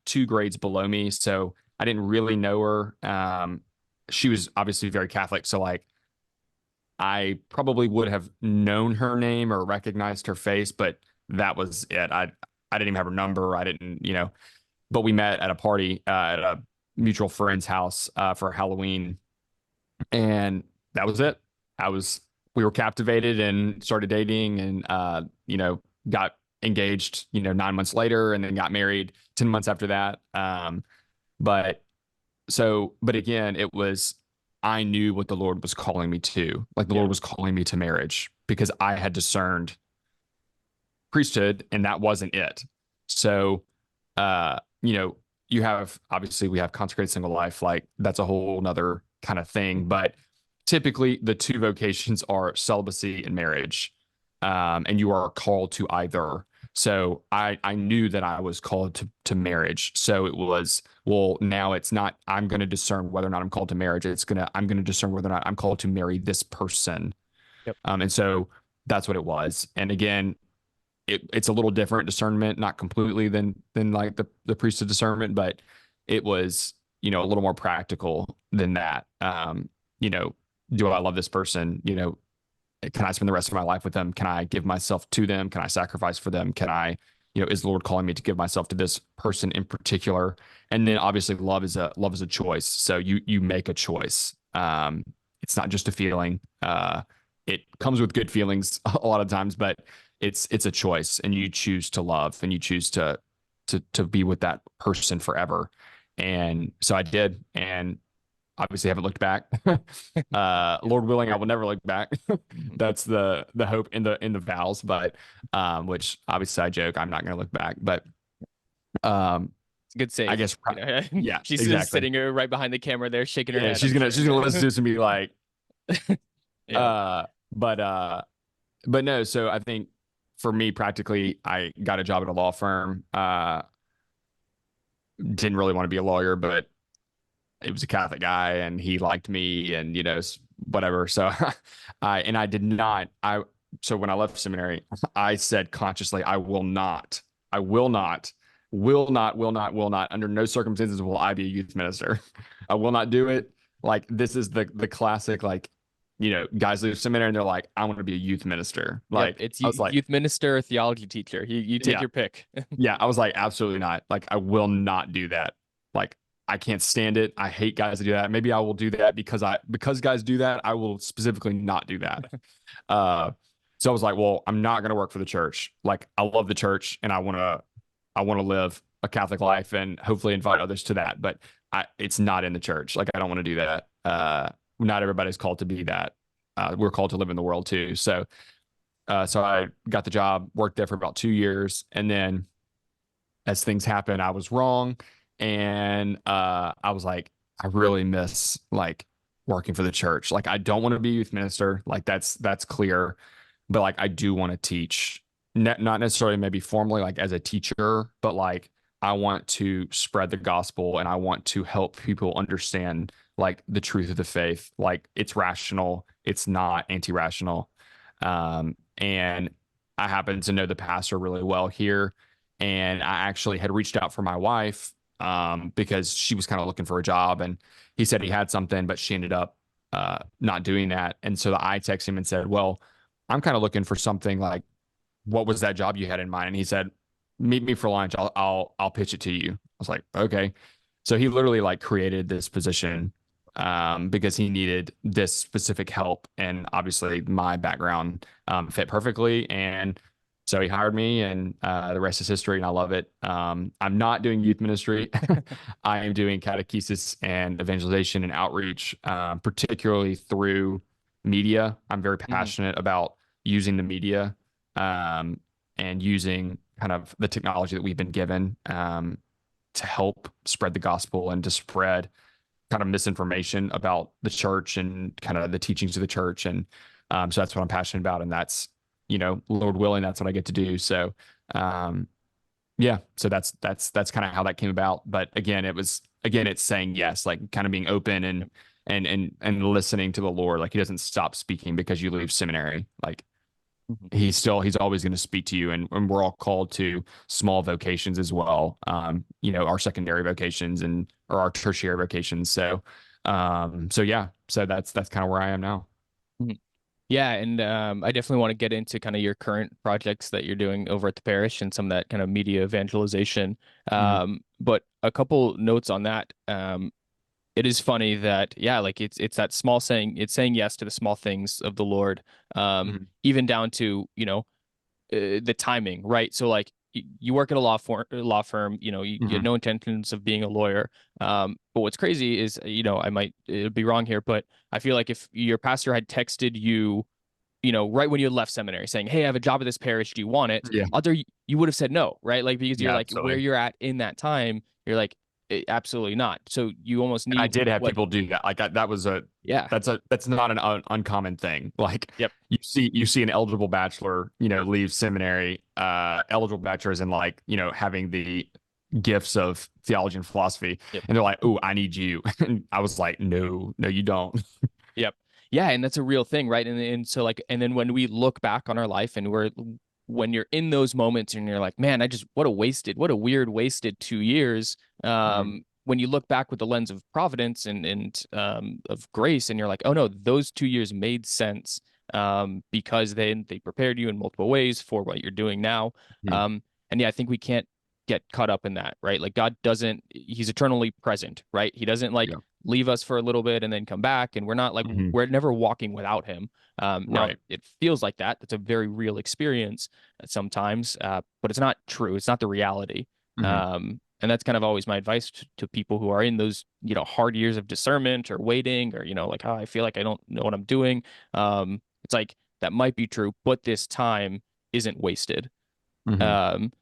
2 grades below me, so I didn't really know her. She was obviously very Catholic, so like I probably would have known her name or recognized her face, but that was it. I didn't even have her number. I didn't. But we met at a party at a mutual friend's house for Halloween, and that was it. I was we were captivated and started dating, and got engaged 9 months later, and then got married 10 months after that. But but again, it was, I knew what the Lord was calling me to. Like the Yeah. Lord was calling me to marriage because I had discerned priesthood and that wasn't it. So, uh, you know, you have, obviously we have consecrated single life, like that's a whole nother kind of thing. But typically the two vocations are celibacy and marriage. And you are called to either. So I knew that I was called to marriage. So it was, well, now it's not, I'm going to discern whether or not I'm called to marriage. I'm going to discern whether or not I'm called to marry this person. Yep. And so that's what it was. And again, it's a little different discernment, not completely than like the priesthood discernment, but it was, a little more practical than that. You know, do I love this person? Can I spend the rest of my life with them? Can I give myself to them? Can I sacrifice for them? Can I, is the Lord calling me to give myself to this person in particular? And then obviously love is a choice. So you make a choice. It's not just a feeling. It comes with good feelings a lot of times, but it's a choice, and you choose to love, and you choose to be with that person forever. And so I did, and obviously haven't looked back. Lord willing, I will never look back. That's the hope in the vows, but which obviously I joke, I'm not going to look back, but um, It's a good I save. guess yeah, She's just exactly. sitting right behind the camera there, shaking her Yeah, head, she's I'm gonna sure. she's gonna listen to this and be like, Yeah. but no. So I think for me, practically, I got a job at a law firm. Didn't really want to be a lawyer, but it was a Catholic guy and he liked me and whatever. So I did not, so when I left seminary, I said consciously, I will not, will not, under no circumstances will I be a youth minister. I will not do it. Like this is the classic, like, guys leave seminary and they're like, I want to be a youth minister. Yep, Like it's I was like, youth minister or theology teacher. You take yeah, your pick. yeah. I was like, absolutely not. Like I will not do that. Like I can't stand it. I hate guys that do that. Maybe I will do that because guys do that. I will specifically not do that. Uh, so I was like, well, I'm not going to work for the church. Like I love the church and I want to live a Catholic life and hopefully invite others to that. But it's not in the church. Like I don't want to do that. Not everybody's called to be that. We're called to live in the world too. So I got the job, worked there for about 2 years, and then as things happened, I was wrong, and I was like, I really miss like working for the church. Like I don't want to be a youth minister. Like that's clear, but like I do want to teach, not necessarily maybe formally like as a teacher, but like I want to spread the gospel and I want to help people understand like the truth of the faith. Like it's rational, it's not anti-rational. And I happen to know the pastor really well here. And I actually had reached out for my wife because she was kind of looking for a job. And he said he had something, but she ended up not doing that. And so I texted him and said, well, I'm kind of looking for something like, what was that job you had in mind? And he said, meet me for lunch. I'll pitch it to you. I was like, okay. So he literally like created this position because he needed this specific help. And obviously my background fit perfectly. And so he hired me, and the rest is history, and I love it. I'm not doing youth ministry. I am doing catechesis and evangelization and outreach, particularly through media. I'm very Mhm. passionate about using the media and using kind of the technology that we've been given to help spread the gospel and to spread kind of misinformation about the church and kind of the teachings of the church. And so that's what I'm passionate about. And that's, Lord willing, that's what I get to do. So, yeah, so that's kind of how that came about. But again, it's saying yes, like kind of being open and listening to the Lord. Like he doesn't stop speaking because you leave seminary. Like Mhm. he's always going to speak to you, and we're all called to small vocations as well. Our secondary vocations or our tertiary vocations. So yeah, so that's kind of where I am now. Mhm. Yeah, and I definitely want to get into kind of your current projects that you're doing over at the parish and some of that kind of media evangelization. Mm-hmm. But a couple notes on that. It is funny that yeah, like it's that small saying, it's saying yes to the small things of the Lord, Mm-hmm. even down to the timing, right? So like you work at a law firm, you had Mm-hmm. no intentions of being a lawyer. But what's crazy is, I might be wrong here, but I feel like if your pastor had texted you, right when you had left seminary saying, "Hey, I have a job at this parish. Do you want it?" Yeah, You would have said no, right? Like because you're yeah, like where absolutely. you're at in that time, you're like, Absolutely not." So you almost And I need did have what? people do that. Like Yeah. that's not an uncommon thing. Like Yep. you see an eligible bachelor, leave seminary, eligible bachelors and like, having the gifts of theology and philosophy. Yep. And they're like, oh, I need you. And I was like, no, no, you don't. Yep. Yeah, and that's a real thing, right? And so like and then when we look back on our life and when you're in those moments and you're like, man, what a weird wasted 2 years. Mhm. When you look back with the lens of providence and of grace, and you're like, oh no, those 2 years made sense because they prepared you in multiple ways for what you're doing now. Mhm. And yeah, I think we can't get caught up in that, right? Like he's eternally present, right? He doesn't like Yeah. leave us for a little bit and then come back, and Mhm. we're never walking without him. Now Right. it feels like that. That's a very real experience sometimes, but it's not true. It's not the reality. Mhm. And that's kind of always my advice to people who are in those, hard years of discernment or waiting, or, like, oh, I feel like I don't know what I'm doing. It's like that might be true, but this time isn't wasted. Mhm. Um,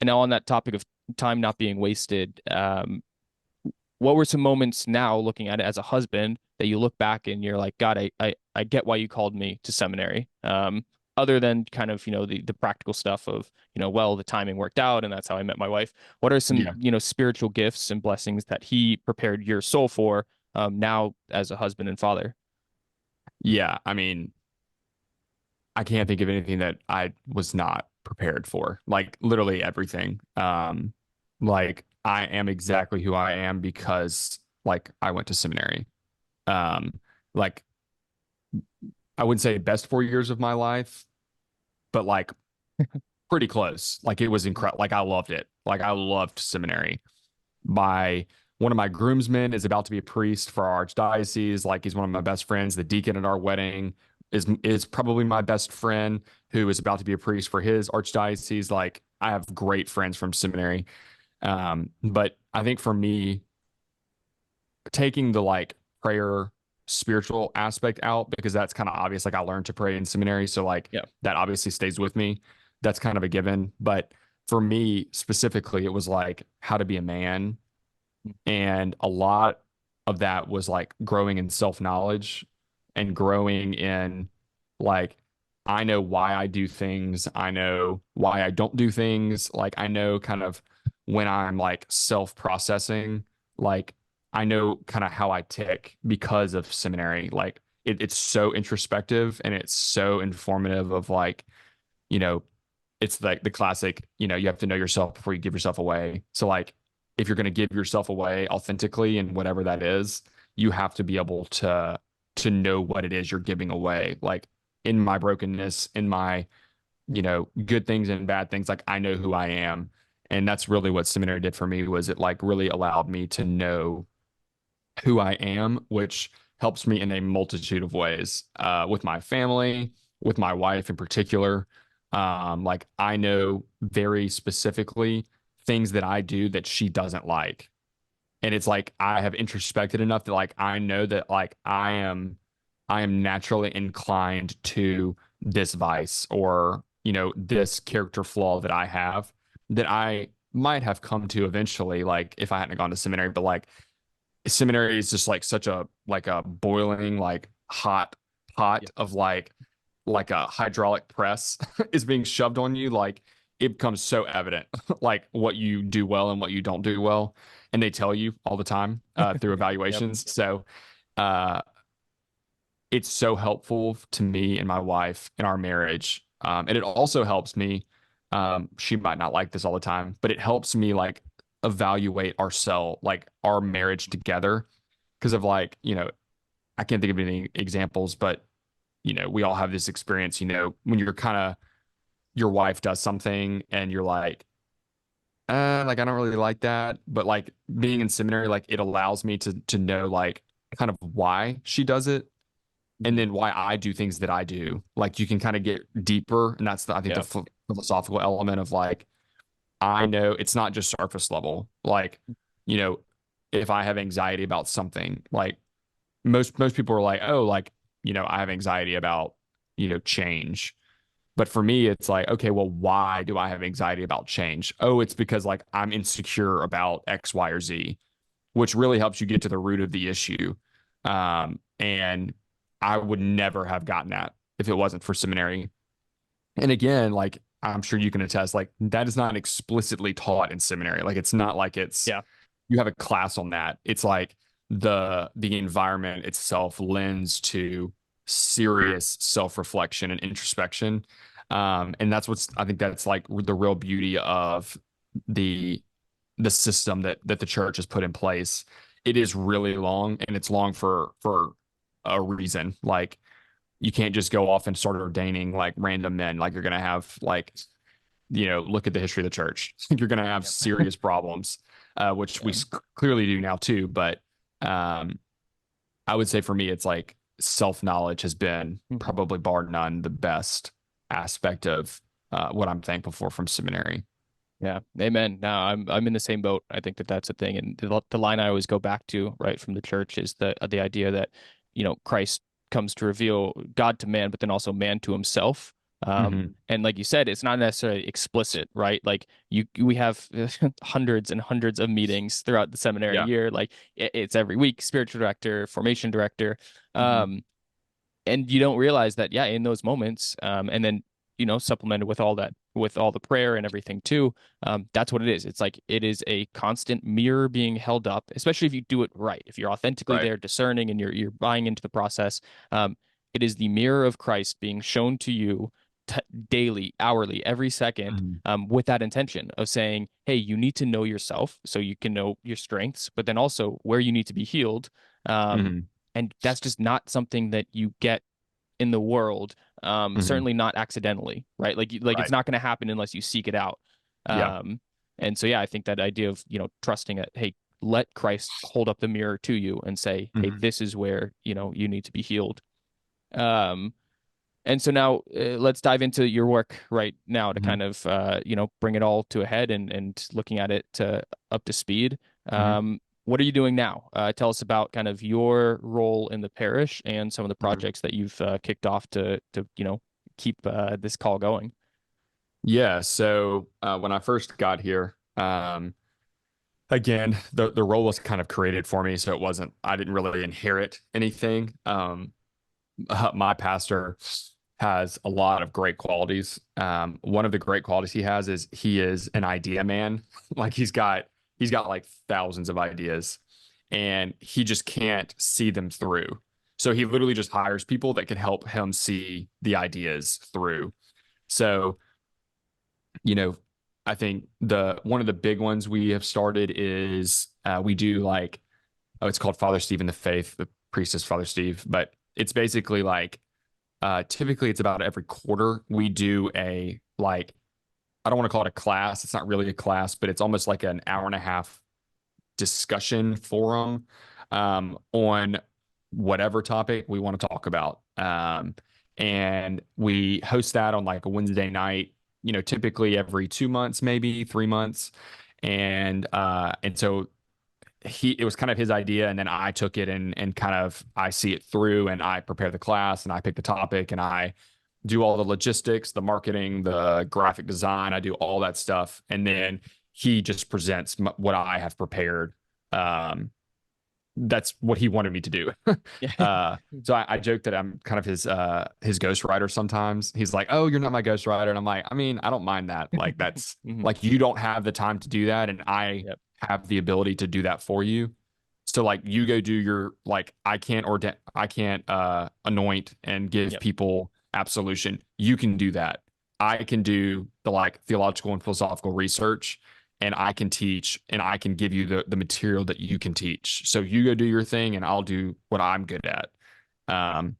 and now on that topic of time not being wasted, what were some moments now looking at it as a husband that you look back and you're like, God, I get why you called me to seminary. Other than kind of, the practical stuff of, well, the timing worked out and that's how I met my wife. What are some, Yeah. spiritual gifts and blessings that he prepared your soul for now as a husband and father? Yeah. I mean, I can't think of anything that I was not prepared for. Like literally everything. Like I am exactly who I am because like I went to seminary. Um, like I wouldn't say best 4 years of my life, but like pretty close. Like it was incredible. Like I loved it. Like I loved seminary. My One of my groomsmen is about to be a priest for our archdiocese. Like he's one of my best friends. The deacon at our wedding is probably my best friend who is about to be a priest for his archdiocese. Like I have great friends from seminary. But I think for me, taking the like prayer spiritual aspect out because that's kind of obvious. Like I learned to pray in seminary, so like Yeah. that obviously stays with me. That's kind of a given. But for me specifically, it was like how to be a man, and a lot of that was like growing in self knowledge and growing in like I know why I do things. I know why I don't do things. Like I know kind of when I'm like self processing, like I know kind of how I tick because of seminary. Like it's so introspective and it's so informative of like, you know, it's like the classic, you have to know yourself before you give yourself away. So like if you're going to give yourself away authentically and whatever that is, you have to be able to know what it is you're giving away. Like in my brokenness, in my, good things and bad things, like I know who I am. And that's really what seminary did for me was it like really allowed me to know who I am, which helps me in a multitude of ways with my family, with my wife in particular. Like I know very specifically things that I do that she doesn't like. And it's like I have introspected enough that like I know that like I am naturally inclined to this vice or, this character flaw that I have that I might have come to eventually, like if I hadn't gone to seminary, but like seminary is just like such a boiling like hot pot Yeah. of like a hydraulic press is being shoved on you. Like it becomes so evident like what you do well and what you don't do well, and they tell you all the time through Yep. evaluations. So uh it's so helpful to me and my wife in our marriage, and it also helps me, she might not like this all the time, but it helps me like evaluate ourselves, like our marriage together, because of like, I can't think of any examples, but we all have this experience, when you're kind of your wife does something and you're like I don't really like that, but like being in seminary, like it allows me to know like kind of why she does it and Mhm. then why I do things that I do. Like you can kind of get deeper, and that's I think the Yeah. philosophical element of like I know it's not just surface level. Like, you know, if I have anxiety about something, like most people are like, oh, like, I have anxiety about, change. But for me, it's like, okay, well, why do I have anxiety about change? Oh, it's because like I'm insecure about X, Y, or Z, which really helps you get to the root of the issue. And I would never have gotten that if it wasn't for seminary. And again, like I'm sure you can attest, like that is not explicitly taught in seminary. Like it's not like it's Yeah. you have a class on that. It's like the environment itself lends to serious self-reflection and introspection. And that's what's I think that's like the real beauty of the the system that the church has put in place. It is really long and it's long for a reason. Like you can't just go off and start ordaining like random men. Like you're gonna have like look at the history of the church. You're gonna have Yep. serious problems, which we Yeah. clearly do now too. But um, I would say for me, it's like self knowledge has been Mhm. probably bar none the best aspect of what I'm thankful for from seminary. Yeah, amen. Now I'm in the same boat. I think that that's a thing, and the line I always go back to, right, from the church is the idea that Christ comes to reveal God to man, but then also man to himself. Hmm. And like you said, it's not necessarily explicit, right? Like we have hundreds and hundreds of meetings throughout the seminary Yeah. year. Like it's every week, spiritual director, formation director. Hmm. Um, and you don't realize that, yeah, in those moments, and then supplemented with all that, with all the prayer and everything too. That's what it is. It's like it is a constant mirror being held up, especially if you do it right, if you're authentically Right. there, discerning, and you're buying into the process. um It is the mirror of Christ being shown to you daily, hourly, every second, Mhm. with that intention of saying, hey, you need to know yourself so you can know your strengths, but then also where you need to be healed. Um, Mhm. and that's just not something that you get in the world, Mhm. certainly not accidentally, right? Like it's Right. not going to happen unless you seek it out. Yeah. Um, and so, yeah, I think that idea of, trusting it, hey, let Christ hold up the mirror to you and say, hey, Mhm. this is where, you need to be healed. Um, and so now let's dive into your work right now to Mhm. kind of bring it all to a head and looking at it up to speed. Mhm. What are you doing now? Tell us about kind of your role in the parish and some of the Mhm. projects that you've kicked off to keep this call going. Yeah. So when I first got here, again, the role was kind of created for me, so I didn't really inherit anything. My pastor has a lot of great qualities. One of the great qualities he has is he is an idea man. Like he's got like thousands of ideas, and he just can't see them through. So he literally just hires people that can help him see the ideas through. So, you know, I think the one of the big ones we have started is we do like, oh, it's called Father Steve in the Faith. The priest is Father Steve, but it's basically like typically it's about every quarter we do a like, I don't want to call it a class. It's not really a class, but it's almost like an hour and a half discussion forum on whatever topic we want to talk about. And we host that on like a Wednesday night, typically every 2 months, maybe 3 months. And so it was kind of his idea, and then I took it and kind of I see it through, and I prepare the class, and I pick the topic, and I do all the logistics, the marketing, the graphic design. I do all that stuff, and then he just presents what I have prepared. Um, that's what he wanted me to do. Yeah. So I joke that I'm kind of his ghostwriter sometimes. He's like, "Oh, you're not my ghostwriter," and I'm like, I mean, I don't mind that. Like that's Mhm. like you don't have the time to do that, and I Yep. have the ability to do that for you. So like you go do your like I can't anoint and give Yep. people absolution. You can do that. I can do the like theological and philosophical research, and I can teach, and I can give you the material that you can teach. So you go do your thing and I'll do what I'm good at. Um,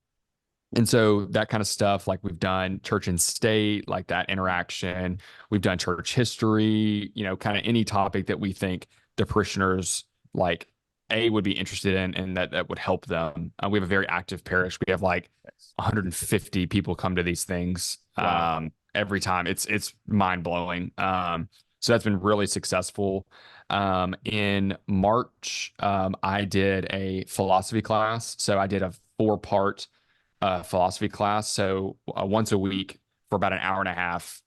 and so that kind of stuff, like we've done church and state, like that interaction. We've done church history, kind of any topic that we think the parishioners like would be interested in and that would help them. We have a very active parish. We have like Nice. 150 people come to these things Wow. every time. It's mind blowing. So that's been really successful. In March, I did a philosophy class. So I did a 4-part philosophy class. So once a week for about an hour and a half.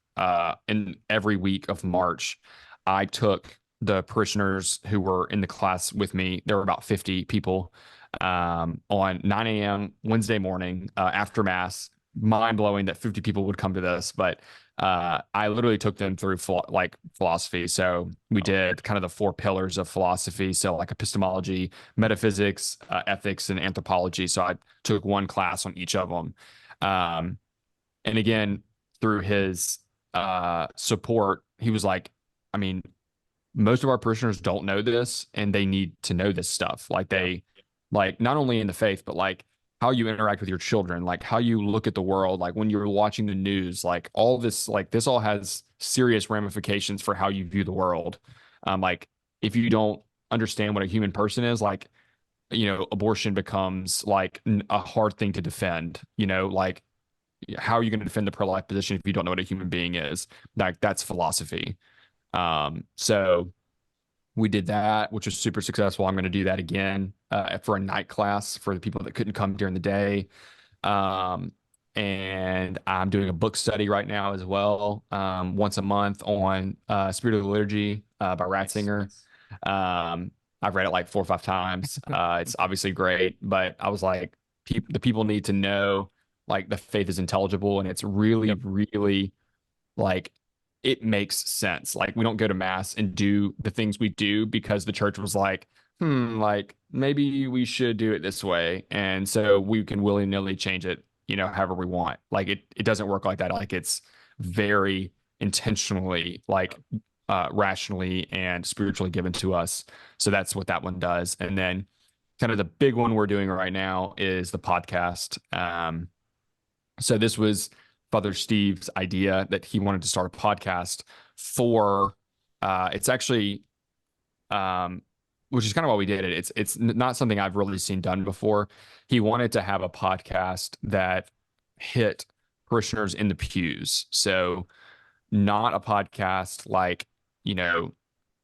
In every week of March, I took the parishioners who were in the class with me. There were about 50 people on 9 a.m. Wednesday morning after Mass. Mind blowing that 50 people would come to this, but I literally took them through like philosophy. So we Oh, did kind of the 4 pillars of philosophy. So like epistemology, metaphysics, ethics, and anthropology. So I took one class on each of them. Um, and again, through his support, he was like, I mean, most of our parishioners don't know this and they need to know this stuff. Like yeah. like not only in the faith, but like how you interact with your children, like how you look at the world, like when you're watching the news, like this all has serious ramifications for how you view the world. Like if you don't understand what a human person is, like, abortion becomes like a hard thing to defend, like how are you going to defend the pro-life position if you don't know what a human being is? Like that's philosophy. So we did that, which was super successful. I'm going to do that again for a night class for the people that couldn't come during the day. Um, and I'm doing a book study right now as well, once a month on Spirit of the Liturgy by Nice. Ratzinger. I've read it like 4 or 5 times. It's obviously great, but I was like, the people need to know like the faith is intelligible and it's really, Yep. really like it makes sense. Like we don't go to mass and do the things we do because the church was like, like maybe we should do it this way. And so we can willy-nilly change it however we want. Like it doesn't work like that. Like it's very intentionally, like rationally and spiritually given to us. So that's what that one does. And then kind of the big one we're doing right now is the podcast. So this was Father Steve's idea that he wanted to start a podcast for. It's actually, which is kind of why we did it. It's not something I've really seen done before. He wanted to have a podcast that hit parishioners in the pews. So not a podcast like,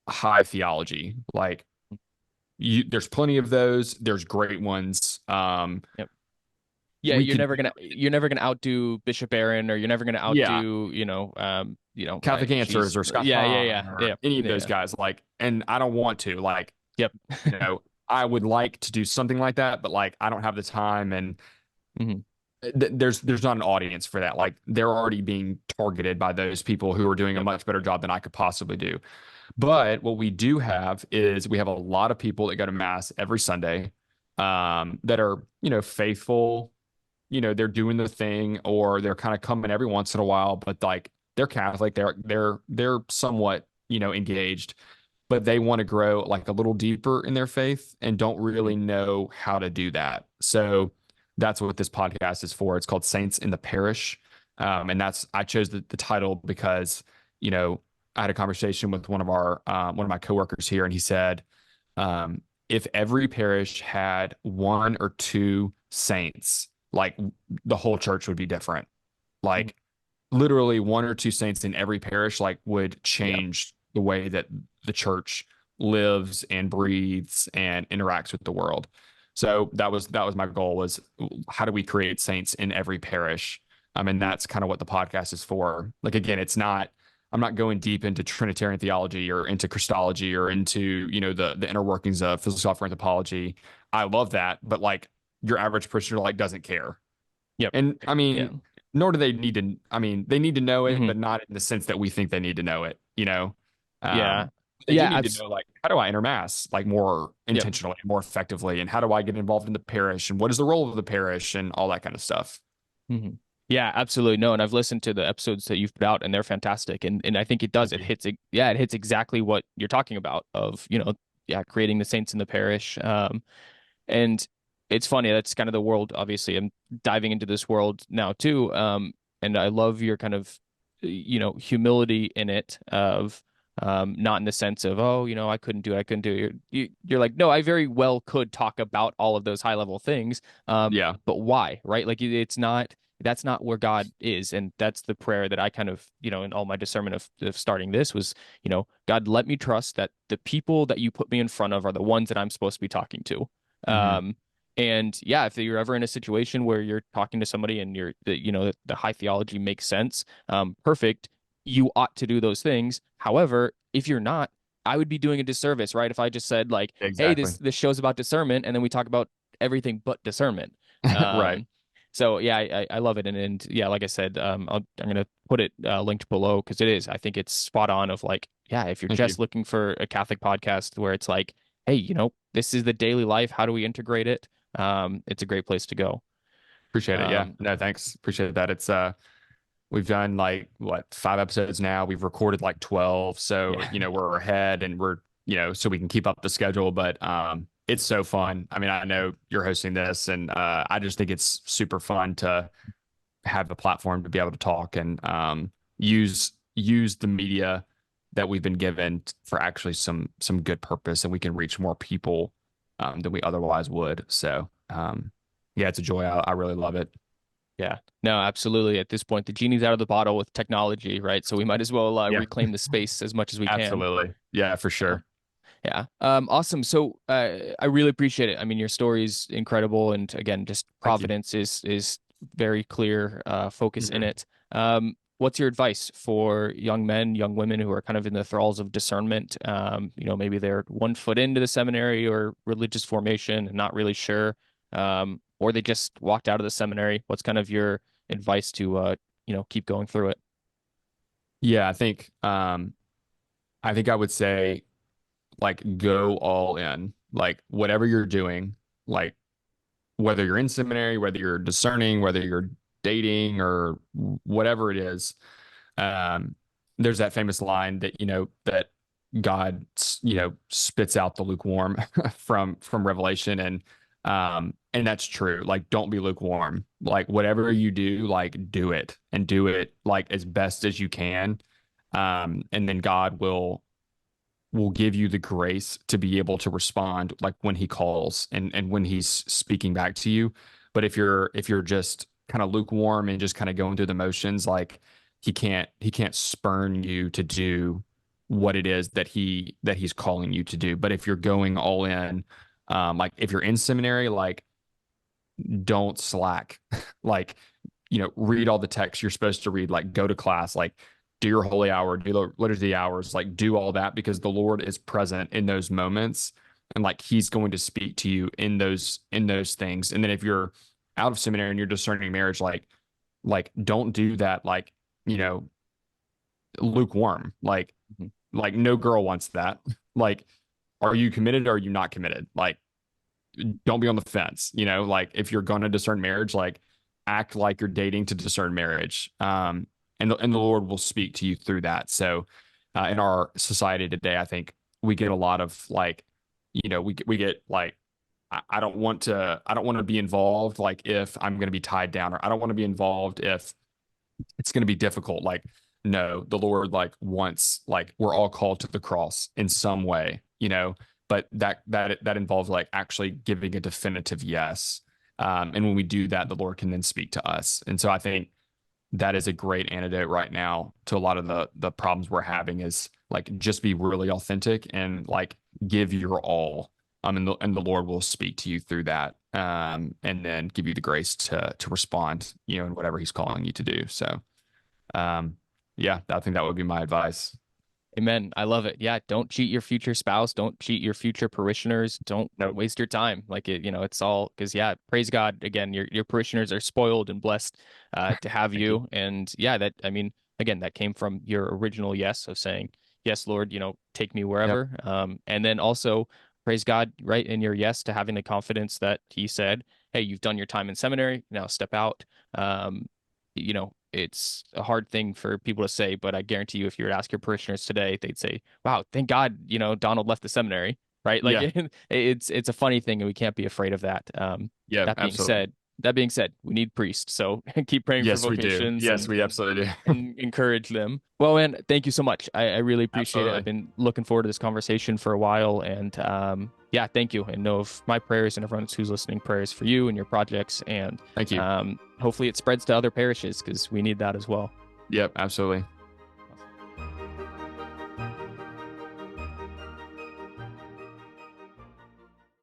high theology. Like there's plenty of those. There's great ones. Yep. Yeah, we you're could, never gonna outdo Bishop Aaron, or you're never gonna yeah, outdo, Catholic Answers or Scott yeah, yeah, Hahn yeah, or yeah, any of yeah, those guys. Like, and I don't want to. Like, yep. I would like to do something like that, but like I don't have the time, and Mhm. there's not an audience for that. Like they're already being targeted by those people who are doing a Yep. much better job than I could possibly do. But what we do have is we have a lot of people that go to mass every Sunday, that are, faithful, they're doing the thing, or they're kind of coming every once in a while, but like they're Catholic, they're somewhat, engaged, but they want to grow like a little deeper in their faith and don't really know how to do that. So that's what this podcast is for. It's called Saints in the Parish. And I chose the title because, I had a conversation with one of my coworkers here, and he said, if every parish had one or two saints, like the whole church would be different. Like literally one or two saints in every parish, like would change the way that the church lives and breathes and interacts with the world. So that was my goal, was how do we create saints in every parish? And that's kind of what the podcast is for. Like, again, I'm not going deep into Trinitarian theology or into Christology or into, the inner workings of philosophical anthropology. I love that, but like your average parishioner like doesn't care. Yep. And I mean, Yeah. nor do they need to. I mean, they need to know it, Mhm. but not in the sense that we think they need to know it. Yeah. They do Yeah. need to know, like, how do I enter mass like more Yep. intentionally, more effectively, and how do I get involved in the parish, and what is the role of the parish, and all that kind of stuff. Mhm. Yeah, absolutely. No, and I've listened to the episodes that you've put out, and they're fantastic. And I think it does. It hits exactly what you're talking about of, creating the saints in the parish. And it's funny, that's kind of the world. Obviously, I'm diving into this world now too. And I love your kind of, humility in it of, not in the sense of, oh, I couldn't do it. I couldn't do it. You're like, no, I very well could talk about all of those high level things. Yeah, But why, right? Like that's not where God is. And that's the prayer that I kind of, in all my discernment of starting this was, God, let me trust that the people that you put me in front of are the ones that I'm supposed to be talking to. Mhm. And yeah, if you're ever in a situation where you're talking to somebody and the high theology makes sense, perfect. You ought to do those things. However, if you're not, I would be doing a disservice, right? If I just said like, "Hey, Exactly. this show's about discernment," and then we talk about everything but discernment. Right. So yeah, I love it, and yeah, like I said, I'm gonna put it linked below because I think it's spot on. Of like, yeah, if you're Thank you. just looking for a Catholic podcast where it's like, hey, this is the daily life. How do we integrate it? It's a great place to go. Appreciate it. Yeah. Um, No, thanks. Appreciate that. It's we've done like what, 5 episodes now. We've recorded like 12. So, yeah, we're ahead, and we're, so we can keep up the schedule. But it's so fun. I mean, I know you're hosting this, and I just think it's super fun to have the platform to be able to talk and use the media that we've been given for actually some good purpose, and we can reach more people than we otherwise would. So yeah, it's a joy. I really love it. yeah, no, absolutely. At this point, the genie's out of the bottle with technology, right? So we might as well Yeah, reclaim the space as much as we can. absolutely. Yeah, for Yeah. sure. Yeah. Awesome. So I really appreciate it. I mean, your story's incredible, and again, just Thank you. providence is very clear focus in Mhm. it. What's your advice for young men, young women who are kind of in the thralls of discernment? Maybe they're 1 foot into the seminary or religious formation and not really sure, or they just walked out of the seminary. What's kind of your advice to keep going through it? Yeah, I think I would say, like, go all in. Like whatever you're doing, like whether you're in seminary, whether you're discerning, whether you're dating or whatever it is. There's that famous line that, that God, spits out the lukewarm from Revelation. And that's true. Like, don't be lukewarm. Like, whatever you do, like, do it, and do it like as best as you can. And then God will give you the grace to be able to respond, like when he calls and when he's speaking back to you. But if you're just kind of lukewarm and just kind of going through the motions, like, he can't spurn you to do what it is that he's calling you to do. But if you're going all in, like if you're in seminary, like, don't slack. Like, read all the texts you're supposed to read, like, go to class, like, do your holy hour, do the liturgy hours, like, do all that, because the Lord is present in those moments, and like, he's going to speak to you in those things. And then if you're out of seminary and you're discerning marriage, like don't do that, like, lukewarm. Like no girl wants that. Like, are you committed or are you not committed? Like, don't be on the fence. Like, if you're going to discern marriage, like, act like you're dating to discern marriage. And the Lord will speak to you through that. So, in our society today, I think we get a lot of, like, we get like, I don't want to be involved, like, if I'm going to be tied down, or I don't want to be involved if it's going to be difficult. Like, no, the Lord, like, wants, like, we're all called to the cross in some way, but that involves, like, actually giving a definitive yes. And when we do that, the Lord can then speak to us. And so I think that is a great antidote right now to a lot of the problems we're having, is, like, just be really authentic and, like, give your all. And the Lord will speak to you through that. And then give you the grace to respond, in whatever he's calling you to do. So, yeah, I think that would be my advice. Amen. I love it. Yeah, don't cheat your future spouse. Don't cheat your future parishioners. Don't Nope. waste your time. Like, it's all because, yeah, praise God. Again, your parishioners are spoiled and blessed to have Thank you. you. And yeah, that, I mean, again, that came from your original yes of saying, yes, Lord, take me Yep. wherever. And then also praise God, right, in your yes to having the confidence that he said, hey, you've done your time in seminary, now step out. It's a hard thing for people to say, but I guarantee you, if you were to ask your parishioners today, they'd say, wow, thank God, Donald left the seminary, right? Like, Yeah. it's a funny thing, and we can't be afraid of that. Yeah. That being Absolutely. said, we need priests. So keep praying for Yes, we do. vocations Yes, we absolutely do. and encourage them. Well, man, thank you so much. I really appreciate it. I've Absolutely. been looking forward to this conversation for a while, and yeah, thank you. And know of my prayers and everyone who's listening, prayers for you and your projects, and Thank you. hopefully it spreads to other parishes because we need that as well. Yep. Absolutely.